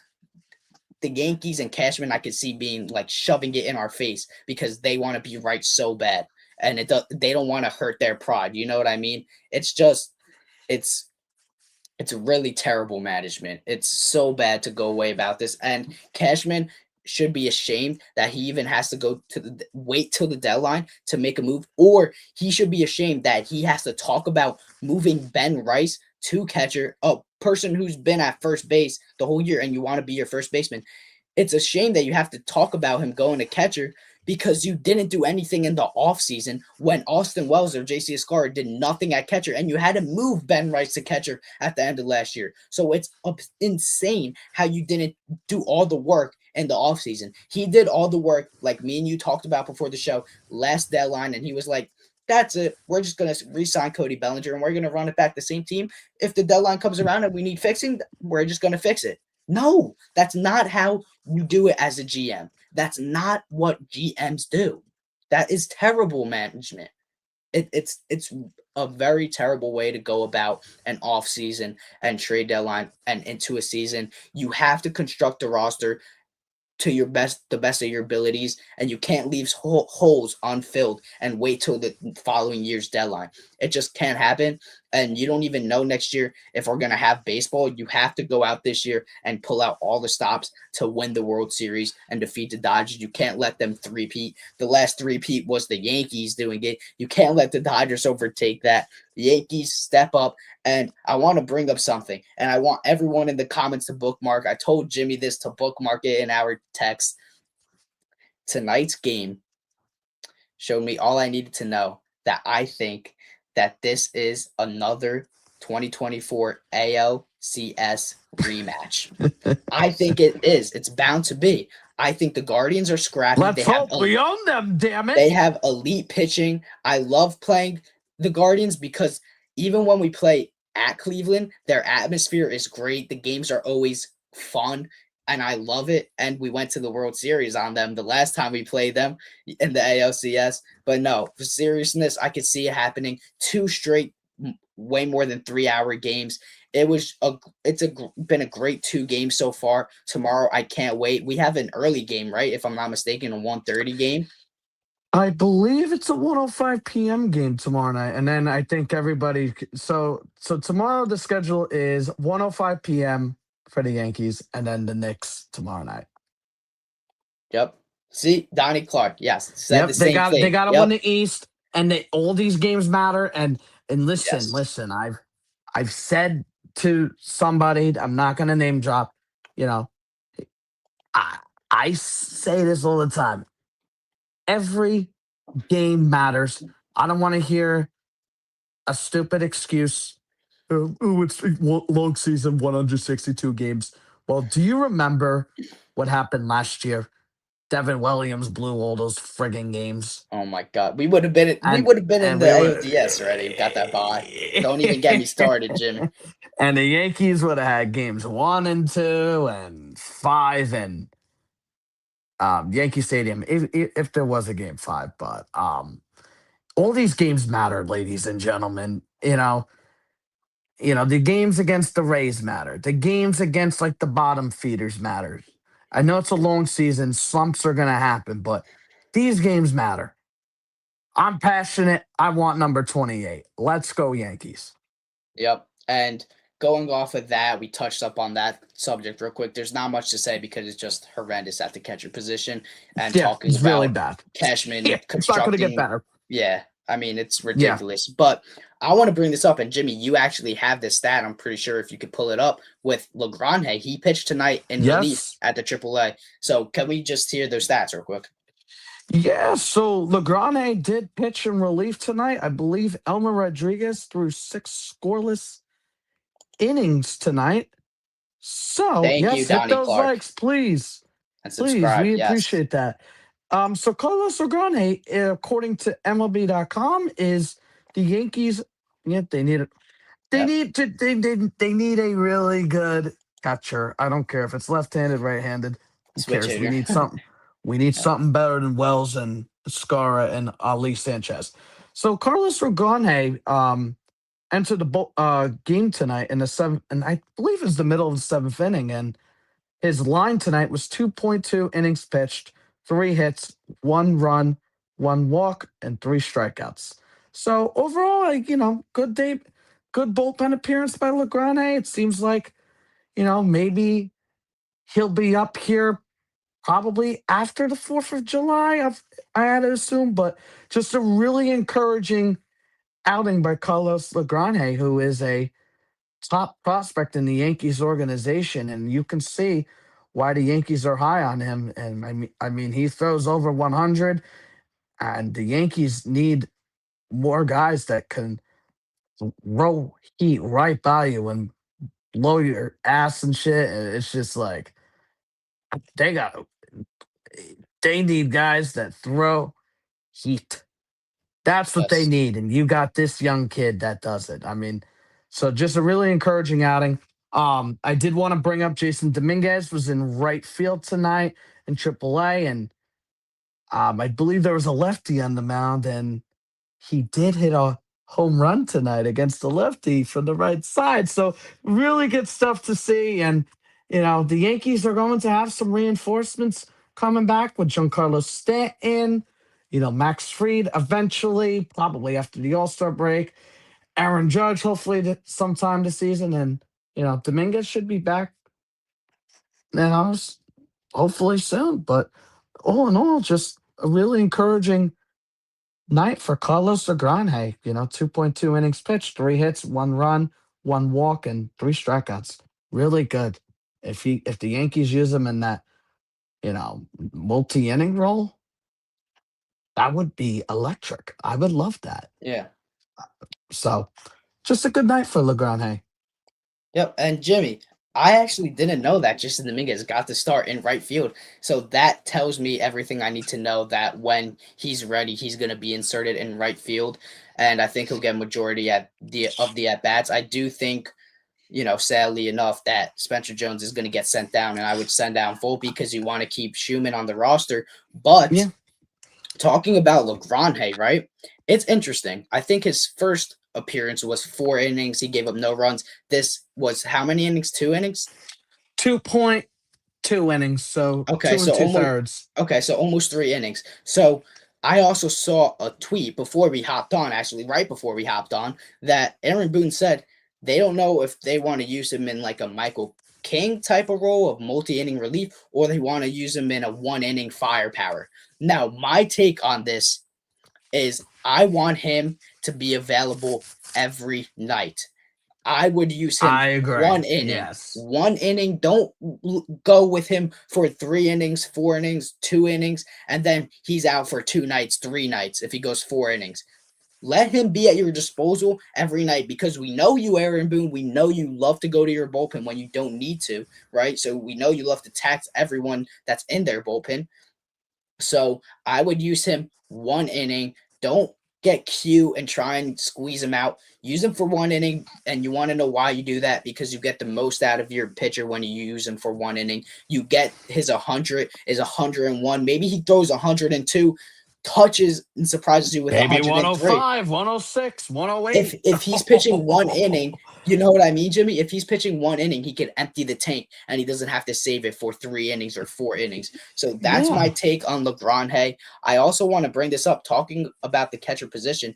[SPEAKER 1] the Yankees and Cashman I could see being like shoving it in our face because they want to be right so bad, and they don't want to hurt their pride. You know what I mean? It's just it's it's really terrible management. It's so bad to go away about this, and Cashman should be ashamed that he even has to go to wait till the deadline to make a move, or he should be ashamed that he has to talk about moving Ben Rice to catcher, a person who's been at first base the whole year, and you want to be your first baseman. It's a shame that you have to talk about him going to catcher because you didn't do anything in the offseason when Austin Wells or JC Escobar did nothing at catcher, and you had to move Ben Rice to catcher at the end of last year. So it's insane how you didn't do all the work in the offseason. He did all the work, like me and you talked about before the show, last deadline, and he was like, that's it. We're just going to re-sign Cody Bellinger and we're going to run it back the same team. If the deadline comes around and we need fixing, we're just going to fix it. No, that's not how you do it as a GM. That's not what GMs do. That is terrible management. It's a very terrible way to go about an off season and trade deadline and into a season. You have to construct a roster to the best of your abilities, and you can't leave holes unfilled and wait till the following year's deadline. It just can't happen, and you don't even know next year if we're going to have baseball. You have to go out this year and pull out all the stops to win the World Series and defeat the Dodgers. You can't let them three-peat. The last three-peat was the Yankees doing it. You can't let the Dodgers overtake that. The Yankees step up. And I want to bring up something, and I want everyone in the comments to bookmark. I told Jimmy this to bookmark it in our text. Tonight's game showed me all I needed to know, that I think that this is another 2024 ALCS rematch. I think it is. It's bound to be. I think the Guardians are scrappy.
[SPEAKER 2] Let's hope we own them, damn it.
[SPEAKER 1] They have elite pitching. I love playing the Guardians because even when we play at Cleveland, their atmosphere is great. The games are always fun, and I love it. And we went to the World Series on them the last time we played them in the ALCS. But no, for seriousness, I could see it happening. Two straight, way more than 3 hour games. Been a great 2 games so far. Tomorrow, I can't wait. We have an early game, right? If I'm not mistaken, a 1:30 game.
[SPEAKER 2] I believe it's a 1:05 p.m. game tomorrow night, and then I think everybody. So tomorrow the schedule is 1:05 p.m. for the Yankees, and then the Knicks tomorrow night.
[SPEAKER 1] Yep. See, Donnie Clark, yes, said the
[SPEAKER 2] Yep,
[SPEAKER 1] same
[SPEAKER 2] they
[SPEAKER 1] thing.
[SPEAKER 2] got to win
[SPEAKER 1] Yep.
[SPEAKER 2] the East, and all these games matter. And listen,
[SPEAKER 1] Yes.
[SPEAKER 2] listen, I've said to somebody, I'm not going to name drop. You know, I I say this all the time. Every game matters. I don't want to hear a stupid excuse. Oh, it's a long season, 162 games. Well, do you remember what happened last year? Devin Williams blew all those frigging games.
[SPEAKER 1] Oh my God, we
[SPEAKER 2] And
[SPEAKER 1] would have been in
[SPEAKER 2] and
[SPEAKER 1] the
[SPEAKER 2] we were
[SPEAKER 1] ALDS already. We got that bye. Don't even get me started, Jimmy.
[SPEAKER 2] and the Yankees would have had games 1 and 2 and 5 and Yankee Stadium if there was a game 5, but all these games matter, ladies and gentlemen. The games against the Rays matter. The games against like the bottom feeders matter. I know it's a long season, slumps are gonna happen, but these games matter. I'm passionate. I want number 28. Let's go, Yankees.
[SPEAKER 1] Yep. And going off of that, we touched up on that subject real quick. There's not much to say because it's just horrendous at the catcher position. And
[SPEAKER 2] Yeah,
[SPEAKER 1] talking
[SPEAKER 2] it's really
[SPEAKER 1] about
[SPEAKER 2] bad. Yeah,
[SPEAKER 1] Cashman
[SPEAKER 2] it's not gonna get
[SPEAKER 1] constructing,
[SPEAKER 2] better.
[SPEAKER 1] yeah, I mean, it's
[SPEAKER 2] Yeah.
[SPEAKER 1] ridiculous. But I want to bring this up. And Jimmy, you actually have this stat. I'm pretty sure if you could pull it up with LeGrande. He pitched tonight in relief
[SPEAKER 2] Yes.
[SPEAKER 1] at the AAA. So can we just hear those stats real quick?
[SPEAKER 2] Yeah, so Legrand did pitch in relief tonight. I believe Elmer Rodriguez threw 6 scoreless innings tonight. So,
[SPEAKER 1] Thank you,
[SPEAKER 2] yes, hit
[SPEAKER 1] Donnie
[SPEAKER 2] those
[SPEAKER 1] Clark.
[SPEAKER 2] likes, please.
[SPEAKER 1] And
[SPEAKER 2] Please,
[SPEAKER 1] subscribe.
[SPEAKER 2] we
[SPEAKER 1] Yes.
[SPEAKER 2] appreciate that. So Carlos Legrand, according to MLB.com, is the Yankees. Yeah, they need it. They
[SPEAKER 1] Yep.
[SPEAKER 2] need to. They need a really good catcher. I don't care if it's left-handed, right-handed. Who
[SPEAKER 1] Switch
[SPEAKER 2] cares? We
[SPEAKER 1] hitter.
[SPEAKER 2] need something. We need
[SPEAKER 1] Yep.
[SPEAKER 2] something better than Wells and Scara and Ali Sanchez. So Carlos Legrand entered the game tonight in the seventh, and I believe it's the middle of the seventh inning, and his line tonight was 2.2 innings pitched, 3 hits, 1 run, 1 walk, and 3 strikeouts. So overall, good day, good bullpen appearance by Legrand. It seems like, maybe he'll be up here probably after the 4th of July, I had to assume, but just a really encouraging outing by Carlos Legrand, who is a top prospect in the Yankees organization, and you can see why the Yankees are high on him. And I mean, he throws over 100, and the Yankees need more guys that can roll heat right by you and blow your ass and shit. And it's just like they got they need guys that throw heat. That's what they
[SPEAKER 1] Yes.
[SPEAKER 2] need. And you got this young kid that does it. I mean, so just a really encouraging outing. I did want to bring up Jason Dominguez was in right field tonight in AAA, and I believe there was a lefty on the mound, and he did hit a home run tonight against the lefty from the right side. So really good stuff to see. And the Yankees are going to have some reinforcements coming back with Giancarlo Stanton, Max Fried eventually, probably after the All-Star break. Aaron Judge, hopefully sometime this season, and Dominguez should be back, hopefully soon. But all in all, just a really encouraging night for Carlos Legrand. 2.2 innings pitched, 3 hits, 1 run, 1 walk, and 3 strikeouts. Really good. If the Yankees use him in that multi-inning role, that would be electric. I would love that.
[SPEAKER 1] Yeah.
[SPEAKER 2] So, just a good night for Legrand.
[SPEAKER 1] Yep. And Jimmy, I actually didn't know that Jason Dominguez got the start in right field. So that tells me everything I need to know that when he's ready, he's going to be inserted in right field. And I think he'll get majority of the at bats. I do think, sadly enough, that Spencer Jones is going to get sent down, and I would send down Volpe because you want to keep Schumann on the roster. But
[SPEAKER 2] Yeah.
[SPEAKER 1] talking about Legrand, right? It's interesting. I think his first appearance was 4 innings. He gave up no runs. This was how many innings? 2 innings?
[SPEAKER 2] 2.2 innings, so
[SPEAKER 1] Okay,
[SPEAKER 2] two and
[SPEAKER 1] so
[SPEAKER 2] two
[SPEAKER 1] almost
[SPEAKER 2] thirds.
[SPEAKER 1] okay, so almost 3 innings. So I also saw a tweet before we hopped on, actually, right before we hopped on, that Aaron Boone said they don't know if they want to use him in like a Michael King type of role of multi-inning relief, or they want to use him in a 1 inning firepower. Now, my take on this is I want him to be available every night. I would use him
[SPEAKER 2] I agree.
[SPEAKER 1] one inning.
[SPEAKER 2] Yes.
[SPEAKER 1] One inning. Don't go with him for 3 innings, 4 innings, 2 innings, and then he's out for 2 nights, 3 nights if he goes 4 innings. Let him be at your disposal every night because we know you, Aaron Boone. We know you love to go to your bullpen when you don't need to, right? So we know you love to tax everyone that's in their bullpen. So I would use him 1 inning. Don't get cute and try and squeeze him out. Use him for 1 inning. And you want to know why you do that? Because you get the most out of your pitcher when you use him for 1 inning. You get his 100 is 101. Maybe he throws 102, touches and surprises you with
[SPEAKER 2] Maybe
[SPEAKER 1] 103.
[SPEAKER 2] 105, 106,
[SPEAKER 1] If
[SPEAKER 2] 108.
[SPEAKER 1] he's pitching 1 inning, you know what I mean, Jimmy? If he's pitching 1 inning, he can empty the tank and he doesn't have to save it for 3 innings or 4 innings. So that's my
[SPEAKER 2] Yeah.
[SPEAKER 1] take on LeGrand. I also want to bring this up, talking about the catcher position.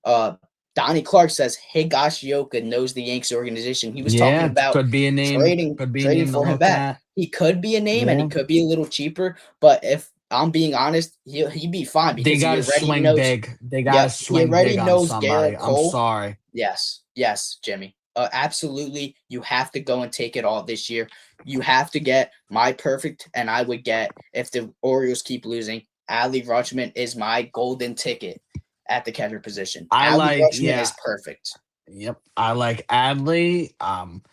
[SPEAKER 1] Uh, Donnie Clark says Higashioka knows the Yankees organization. He was talking
[SPEAKER 2] Yeah,
[SPEAKER 1] about
[SPEAKER 2] could be a name,
[SPEAKER 1] trading
[SPEAKER 2] could be a
[SPEAKER 1] trading
[SPEAKER 2] name to
[SPEAKER 1] for him
[SPEAKER 2] look
[SPEAKER 1] back.
[SPEAKER 2] at.
[SPEAKER 1] He could be a name and he
[SPEAKER 2] Yeah.
[SPEAKER 1] could be a little cheaper, but if I'm being honest, he'd be fine
[SPEAKER 2] They
[SPEAKER 1] because he
[SPEAKER 2] got to
[SPEAKER 1] already
[SPEAKER 2] swing
[SPEAKER 1] knows.
[SPEAKER 2] big. They got to
[SPEAKER 1] Yep, he
[SPEAKER 2] swing
[SPEAKER 1] already
[SPEAKER 2] big on
[SPEAKER 1] knows
[SPEAKER 2] somebody.
[SPEAKER 1] Garrett
[SPEAKER 2] I'm
[SPEAKER 1] Cole.
[SPEAKER 2] sorry.
[SPEAKER 1] Yes, yes, Jimmy. Absolutely. You have to go and take it all this year. You have to get my perfect, and I would get, if the Orioles keep losing, Adley Rutschman is my golden ticket at the catcher position.
[SPEAKER 2] I
[SPEAKER 1] Adley
[SPEAKER 2] like,
[SPEAKER 1] Rutschman
[SPEAKER 2] yeah,
[SPEAKER 1] is perfect.
[SPEAKER 2] yep. I like Adley. I'm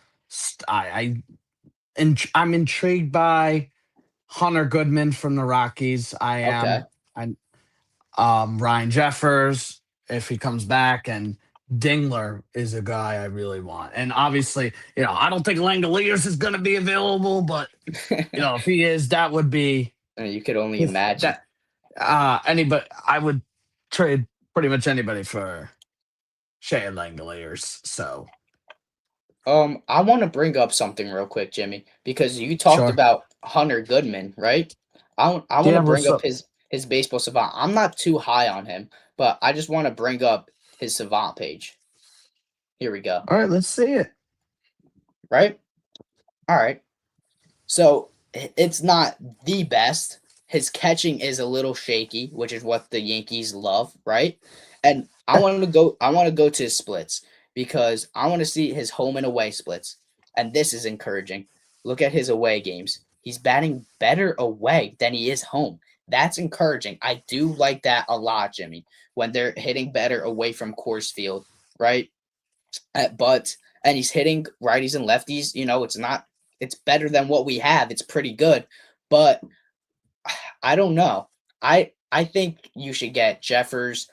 [SPEAKER 2] intrigued by Hunter Goodman from the Rockies. I
[SPEAKER 1] Okay.
[SPEAKER 2] am. I Ryan Jeffers, if he comes back, and Dingler is a guy I really want. And obviously, I don't think Langoliers is going to be available, but if he is, that would be
[SPEAKER 1] You could only imagine.
[SPEAKER 2] that. Anybody, I would trade pretty much anybody for Shea Langoliers. So
[SPEAKER 1] I want to bring up something real quick, Jimmy, because you talked
[SPEAKER 2] sure,
[SPEAKER 1] about Hunter Goodman, right? I want to
[SPEAKER 2] yeah.
[SPEAKER 1] bring
[SPEAKER 2] What's
[SPEAKER 1] up
[SPEAKER 2] up?
[SPEAKER 1] his baseball savant. I'm not too high on him, but I just want to bring up his savant page. Here we go.
[SPEAKER 2] All right, let's see it.
[SPEAKER 1] Right? All right. So it's not the best. His catching is a little shaky, which is what the Yankees love, right? And I want to go to his splits because I want to see his home and away splits. And this is encouraging. Look at his away games. He's batting better away than he is home. That's encouraging. I do like that a lot, Jimmy, when they're hitting better away from Coors Field, right? But and he's hitting righties and lefties. It's not. It's better than what we have. It's pretty good, but I don't know. I think you should get Jeffers,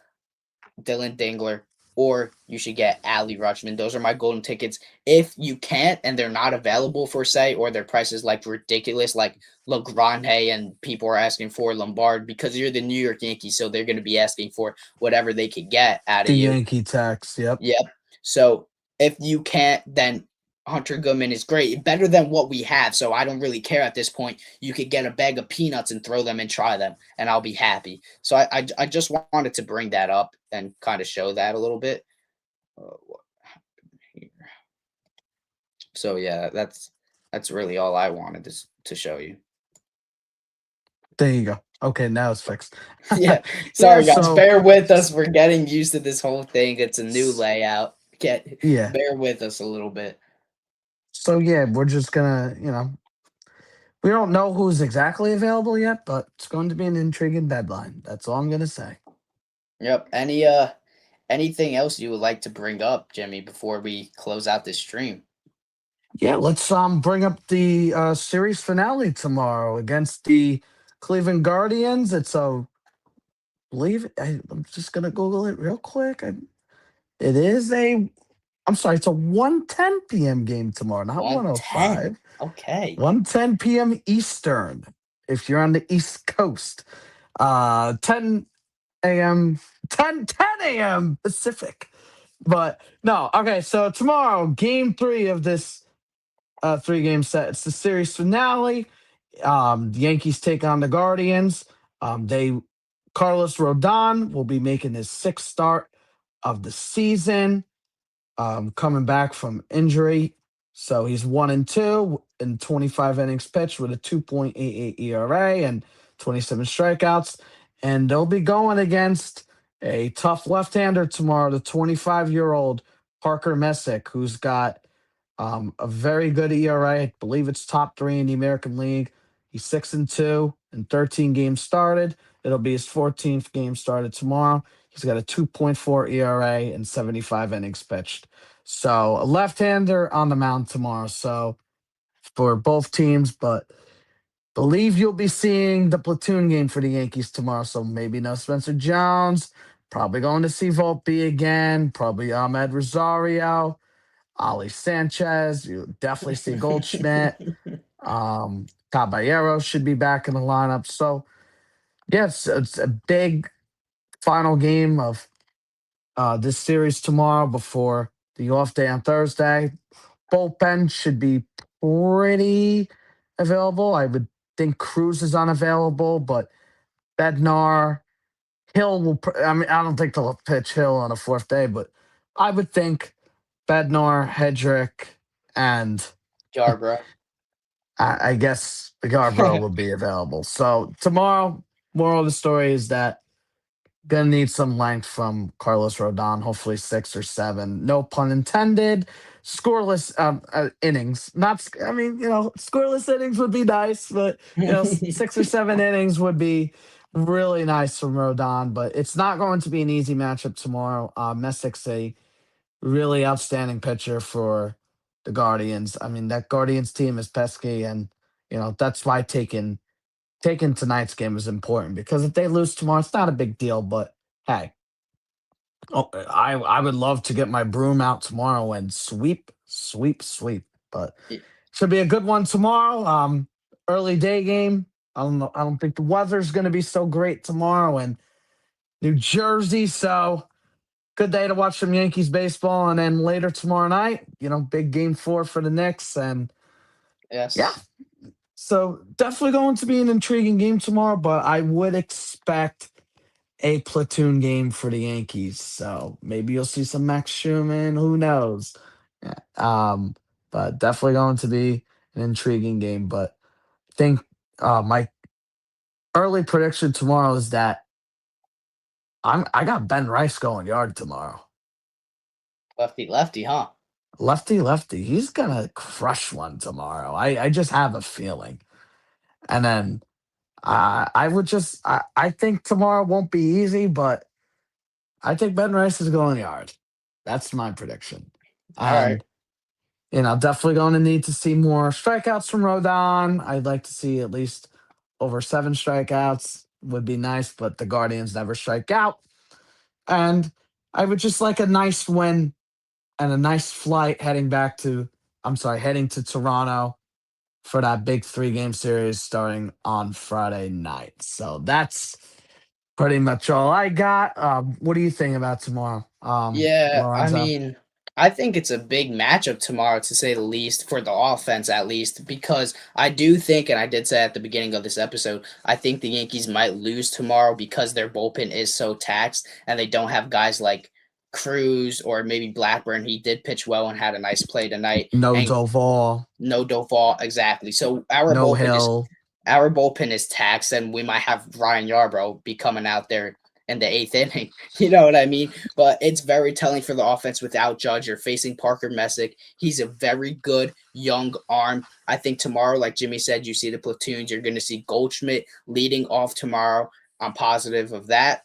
[SPEAKER 1] Dylan Dingler, or you should get Adley Rutschman. Those are my golden tickets. If you can't and they're not available for say, or their prices like ridiculous, like LeGrand and people are asking for Lombard because you're the New York Yankees, so they're going to be asking for whatever they could get out of
[SPEAKER 2] The
[SPEAKER 1] you.
[SPEAKER 2] Yankee tax. Yep.
[SPEAKER 1] Yep. So if you can't, then Hunter Goodman is great, better than what we have. So I don't really care at this point. You could get a bag of peanuts and throw them and try them, and I'll be happy. So I just wanted to bring that up and kind of show that a little bit. What happened here? So yeah, that's really all I wanted to show you.
[SPEAKER 2] There you go. Okay, now it's fixed.
[SPEAKER 1] Yeah,
[SPEAKER 2] Yeah.
[SPEAKER 1] sorry guys, bear with us. We're getting used to this whole thing. It's a new layout.
[SPEAKER 2] Yeah.
[SPEAKER 1] Bear with us a little bit.
[SPEAKER 2] So yeah, we're just gonna, we don't know who's exactly available yet, but it's going to be an intriguing deadline. That's all I'm gonna say.
[SPEAKER 1] Yep. Anything else you would like to bring up, Jimmy, before we close out this stream?
[SPEAKER 2] Yeah, let's bring up the series finale tomorrow against the Cleveland Guardians. It's a believe I'm just gonna Google it real quick. It is a I'm sorry, it's a 1:10 p.m. game tomorrow, not
[SPEAKER 1] 110.
[SPEAKER 2] 1:05.
[SPEAKER 1] Okay.
[SPEAKER 2] 1:10 p.m. Eastern. If you're on the East Coast. 10 a.m. 10 a.m. Pacific. But no, okay. So tomorrow, game 3 of this 3-game set. It's the series finale. The Yankees take on the Guardians. They Carlos Rodon will be making his 6th start of the season, coming back from injury. So he's 1-2 in 25 innings pitched with a 2.88 ERA and 27 strikeouts. And they'll be going against a tough left-hander tomorrow, the 25-year-old Parker Messick, who's got a very good ERA. I believe it's top 3 in the American League. He's 6-2 and 13 games started. It'll be his 14th game started tomorrow. He's got a 2.4 ERA and 75 innings pitched. So a left-hander on the mound tomorrow. So for both teams, but Believe you'll be seeing the platoon game for the Yankees tomorrow, so maybe no Spencer Jones. Probably going to see Volpe again. Probably Ahmed Rosario, Ali Sanchez. You definitely see Goldschmidt. Caballero should be back in the lineup. So yes, it's a big final game of this series tomorrow before the off day on Thursday. Bullpen should be pretty available. I would think Cruz is unavailable, but Bednar, Hill will. I mean, I don't think they'll pitch Hill on a fourth day, but I would think Bednar, Hedrick, and
[SPEAKER 1] Yarbrough.
[SPEAKER 2] I guess Garbro will be available. So tomorrow, moral of the story is that gonna need some length from Carlos Rodon, hopefully 6 or 7. No pun intended. Scoreless innings. Not. I mean, scoreless innings would be nice, but 6 or 7 innings would be really nice from Rodon. But it's not going to be an easy matchup tomorrow. Messick's a really outstanding pitcher for the Guardians. I mean, that Guardians team is pesky, and that's why taking tonight's game is important because if they lose tomorrow, it's not a big deal. But hey, I would love to get my broom out tomorrow and sweep, sweep, sweep. But should be a good one tomorrow. Early day game. I don't know. I don't think the weather's going to be so great tomorrow in New Jersey. So good day to watch some Yankees baseball, and then later tomorrow night, big game 4 for the Knicks, and yeah,
[SPEAKER 1] Yes.
[SPEAKER 2] so definitely going to be an intriguing game tomorrow, but I would expect a platoon game for the Yankees. So maybe you'll see some Max Schumann. Who knows? Yeah. But definitely going to be an intriguing game. But I think my early prediction tomorrow is that I got Ben Rice going yard tomorrow.
[SPEAKER 1] Lefty, lefty, huh?
[SPEAKER 2] Lefty, lefty. He's gonna crush one tomorrow. I just have a feeling. And then I would just I think tomorrow won't be easy, but I think Ben Rice is going yard. That's my prediction.
[SPEAKER 1] All right.
[SPEAKER 2] And definitely going to need to see more strikeouts from Rodon. I'd like to see at least over 7 strikeouts would be nice, but the Guardians never strike out. And I would just like a nice win and a nice flight heading to Toronto for that big 3-game series starting on Friday night. So that's pretty much all I got. What do you think about tomorrow,
[SPEAKER 1] Yeah, I
[SPEAKER 2] Lorenzo?
[SPEAKER 1] mean, I think it's a big matchup tomorrow, to say the least, for the offense at least, because I do think, and I did say at the beginning of this episode, I think the Yankees might lose tomorrow because their bullpen is so taxed and they don't have guys like Cruz or maybe Blackburn. He did pitch well and had a nice play tonight,
[SPEAKER 2] No
[SPEAKER 1] and
[SPEAKER 2] Doval,
[SPEAKER 1] no Doval exactly. So
[SPEAKER 2] no Hill.
[SPEAKER 1] our bullpen is taxed, and we might have Ryan Yarbrough be coming out there in the 8th inning. You know what I mean? But it's very telling for the offense without Judge. You're facing Parker Messick. He's a very good young arm. I think tomorrow, like Jimmy said, you see the platoons. You're going to see Goldschmidt leading off tomorrow. I'm positive of that.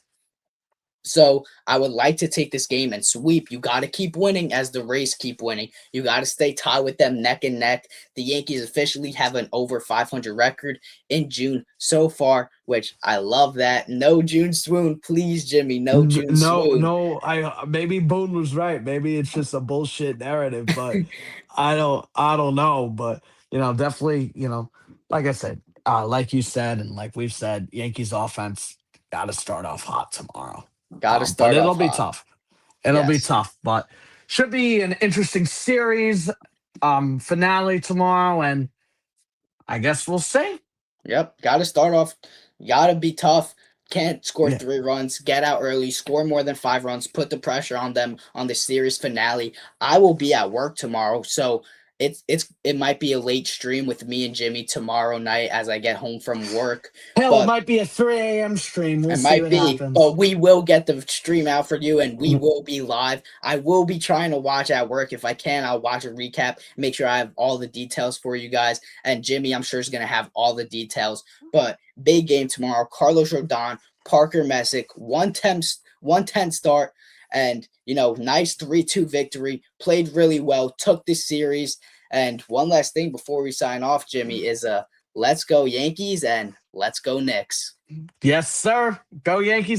[SPEAKER 1] So I would like to take this game and sweep. You got to keep winning as the Rays keep winning. You got to stay tied with them neck and neck. The Yankees officially have an over 500 record in June so far, which I love that. No June swoon, please, Jimmy. No June
[SPEAKER 2] No,
[SPEAKER 1] swoon.
[SPEAKER 2] no. I maybe Boone was right. Maybe it's just a bullshit narrative, but I don't know. But definitely, like I said, like you said, and like we've said, Yankees offense got to start off hot tomorrow.
[SPEAKER 1] Got to
[SPEAKER 2] But
[SPEAKER 1] start
[SPEAKER 2] it'll
[SPEAKER 1] off
[SPEAKER 2] be
[SPEAKER 1] hot.
[SPEAKER 2] tough. It'll be
[SPEAKER 1] Yes.
[SPEAKER 2] tough, but should be an interesting series. Finale tomorrow, and I guess we'll see.
[SPEAKER 1] Yep. Got to start off. Got to be tough. Can't score
[SPEAKER 2] Yeah.
[SPEAKER 1] 3 runs. Get out early. Score more than 5 runs. Put the pressure on them on the series finale. I will be at work tomorrow, so it might be a late stream with me and Jimmy tomorrow night as I get home from work.
[SPEAKER 2] Hell, it
[SPEAKER 1] But
[SPEAKER 2] might be a 3 a.m. stream. We'll
[SPEAKER 1] it
[SPEAKER 2] see
[SPEAKER 1] might
[SPEAKER 2] what
[SPEAKER 1] be,
[SPEAKER 2] happens.
[SPEAKER 1] but we will get the stream out for you and we will be live. I will be trying to watch at work. If I can, I'll watch a recap, make sure I have all the details for you guys. And Jimmy, I'm sure, is going to have all the details. But big game tomorrow. Carlos Rodon, Parker Messick, 110 start. And, nice 3-2 victory. Played really well, took this series. And one last thing before we sign off, Jimmy, is Let's go Yankees and let's go Knicks.
[SPEAKER 2] Yes, sir. Go Yankees.